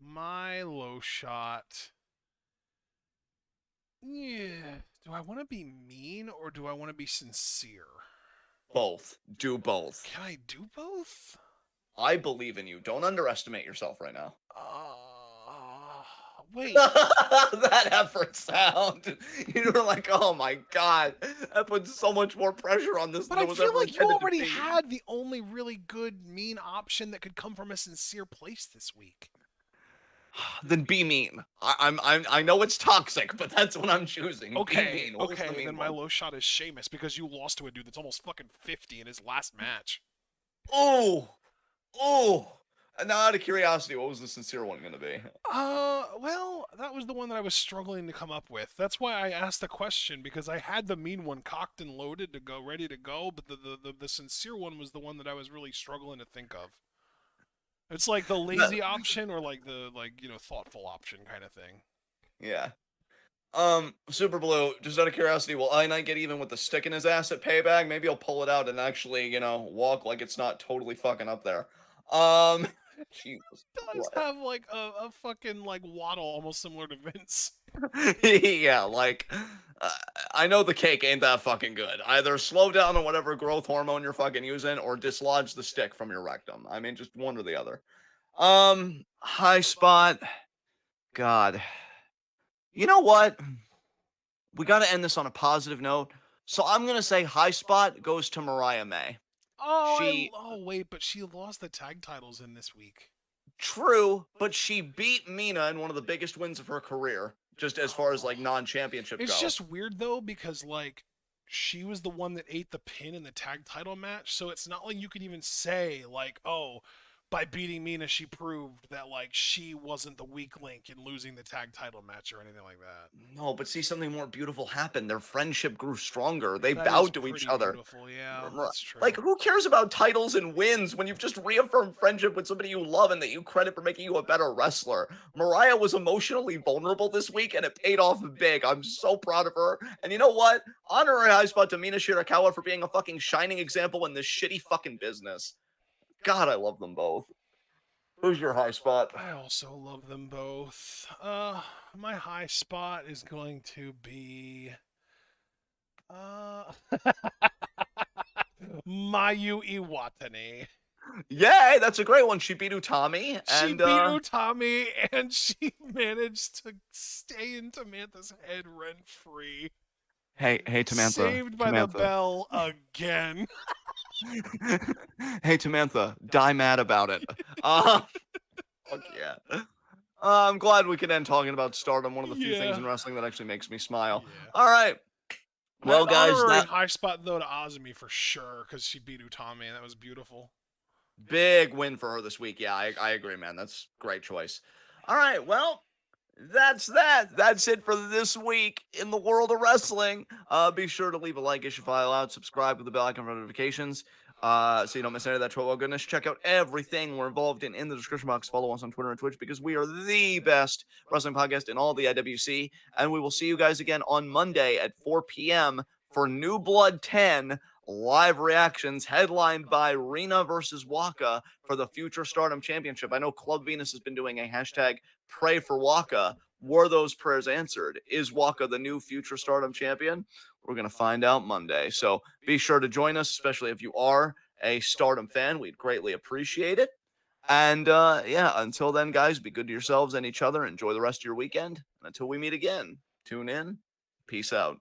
my low shot. Yeah. Do I want to be mean or do I want to be sincere?
Both. Do both.
Can I do both?
I believe in you. Don't underestimate yourself right now.
Wait.
That effort sound. You were like, oh my god. That puts so much more pressure on this
But
than
I
it was
feel
ever
like you
intended to
already
be.
had the only really good mean option that could come from a sincere place this week.
Then be mean. I know it's toxic, but that's what I'm choosing. Be
Okay,
mean. What was the
okay,
mean
then my
one?
low shot is Sheamus because you lost to a dude that's almost fucking 50 in his last match.
Oh, oh. And now, out of curiosity, what was the sincere one going to be?
Well, that was the one that I was struggling to come up with. That's why I asked the question, because I had the mean one cocked and loaded to go, ready to go, but the sincere one was the one that I was really struggling to think of. It's like the lazy option or like the thoughtful option kind of thing.
Yeah. Super Blue, just out of curiosity, will I Knight get even with the stick in his ass at Payback? Maybe he'll pull it out and actually, walk like it's not totally fucking up there. Jesus.
Does have like a fucking like waddle almost similar to Vince.
Yeah, like, I know the cake ain't that fucking good. Either slow down on whatever growth hormone you're fucking using or dislodge the stick from your rectum. I mean, just one or the other. High spot. God. You know what? We got to end this on a positive note. So I'm going to say high spot goes to Mariah May. She,
Wait, but she lost the tag titles in this week.
true, but she beat Mina in one of the biggest wins of her career, just as far as
Oh.
like non-championship
It's
go.
just weird though because like she was the one that ate the pin in the tag title match, so it's not like you could even say like, "Oh, by beating Mina she proved that like she wasn't the weak link in losing the tag title match or anything like that."
No, but see, something more beautiful happened. Their friendship grew stronger. They
That is
bowed to each
pretty
other.
beautiful. Yeah, that's
Like,
true.
who cares about titles and wins when you've just reaffirmed friendship with somebody you love and that you credit for making you a better wrestler? Mariah was emotionally vulnerable this week, and it paid off big. I'm so proud of her. And you know what? Honorary high spot to Mina Shirakawa for being a fucking shining example in this shitty fucking business. God, I love them both. Who's your high spot?
I also love them both. My high spot is going to be uh Mayu Iwatani.
Yay, that's a great one. She beat Utami,
She
and
beat Utami and she managed to stay in Tamantha's head rent free.
hey, Tamantha,
Saved by the bell again.
Hey, Tamantha, die mad about it. Fuck yeah. I'm glad we can end talking about Stardom, one of the few things
Yeah.
in wrestling that actually makes me smile.
Yeah.
All right. Well,
An
guys,
honorary
that
high spot though to Azumi for sure because she beat Utami and that was beautiful.
big win for her this week. Yeah, I agree, man. That's great choice. All right. Well, that's that. That's it for this week in the world of wrestling. Be sure to leave a like, issue file out, subscribe with the bell icon for notifications. So you don't miss any of that TWitWoW goodness. Check out everything we're involved in the description box. Follow us on Twitter and Twitch because we are the best wrestling podcast in all the IWC. And we will see you guys again on Monday at 4 p.m. for New Blood 10 live reactions headlined by Rena versus Waka for the future Stardom Championship. I know Club Venus has been doing a hashtag pray for Waka. Were those prayers answered? Is Waka the new future Stardom champion? We're going to find out Monday. So be sure to join us, especially if you are a Stardom fan. We'd greatly appreciate it. And yeah, until then, guys, be good to yourselves and each other. Enjoy the rest of your weekend. And until we meet again, tune in. Peace out.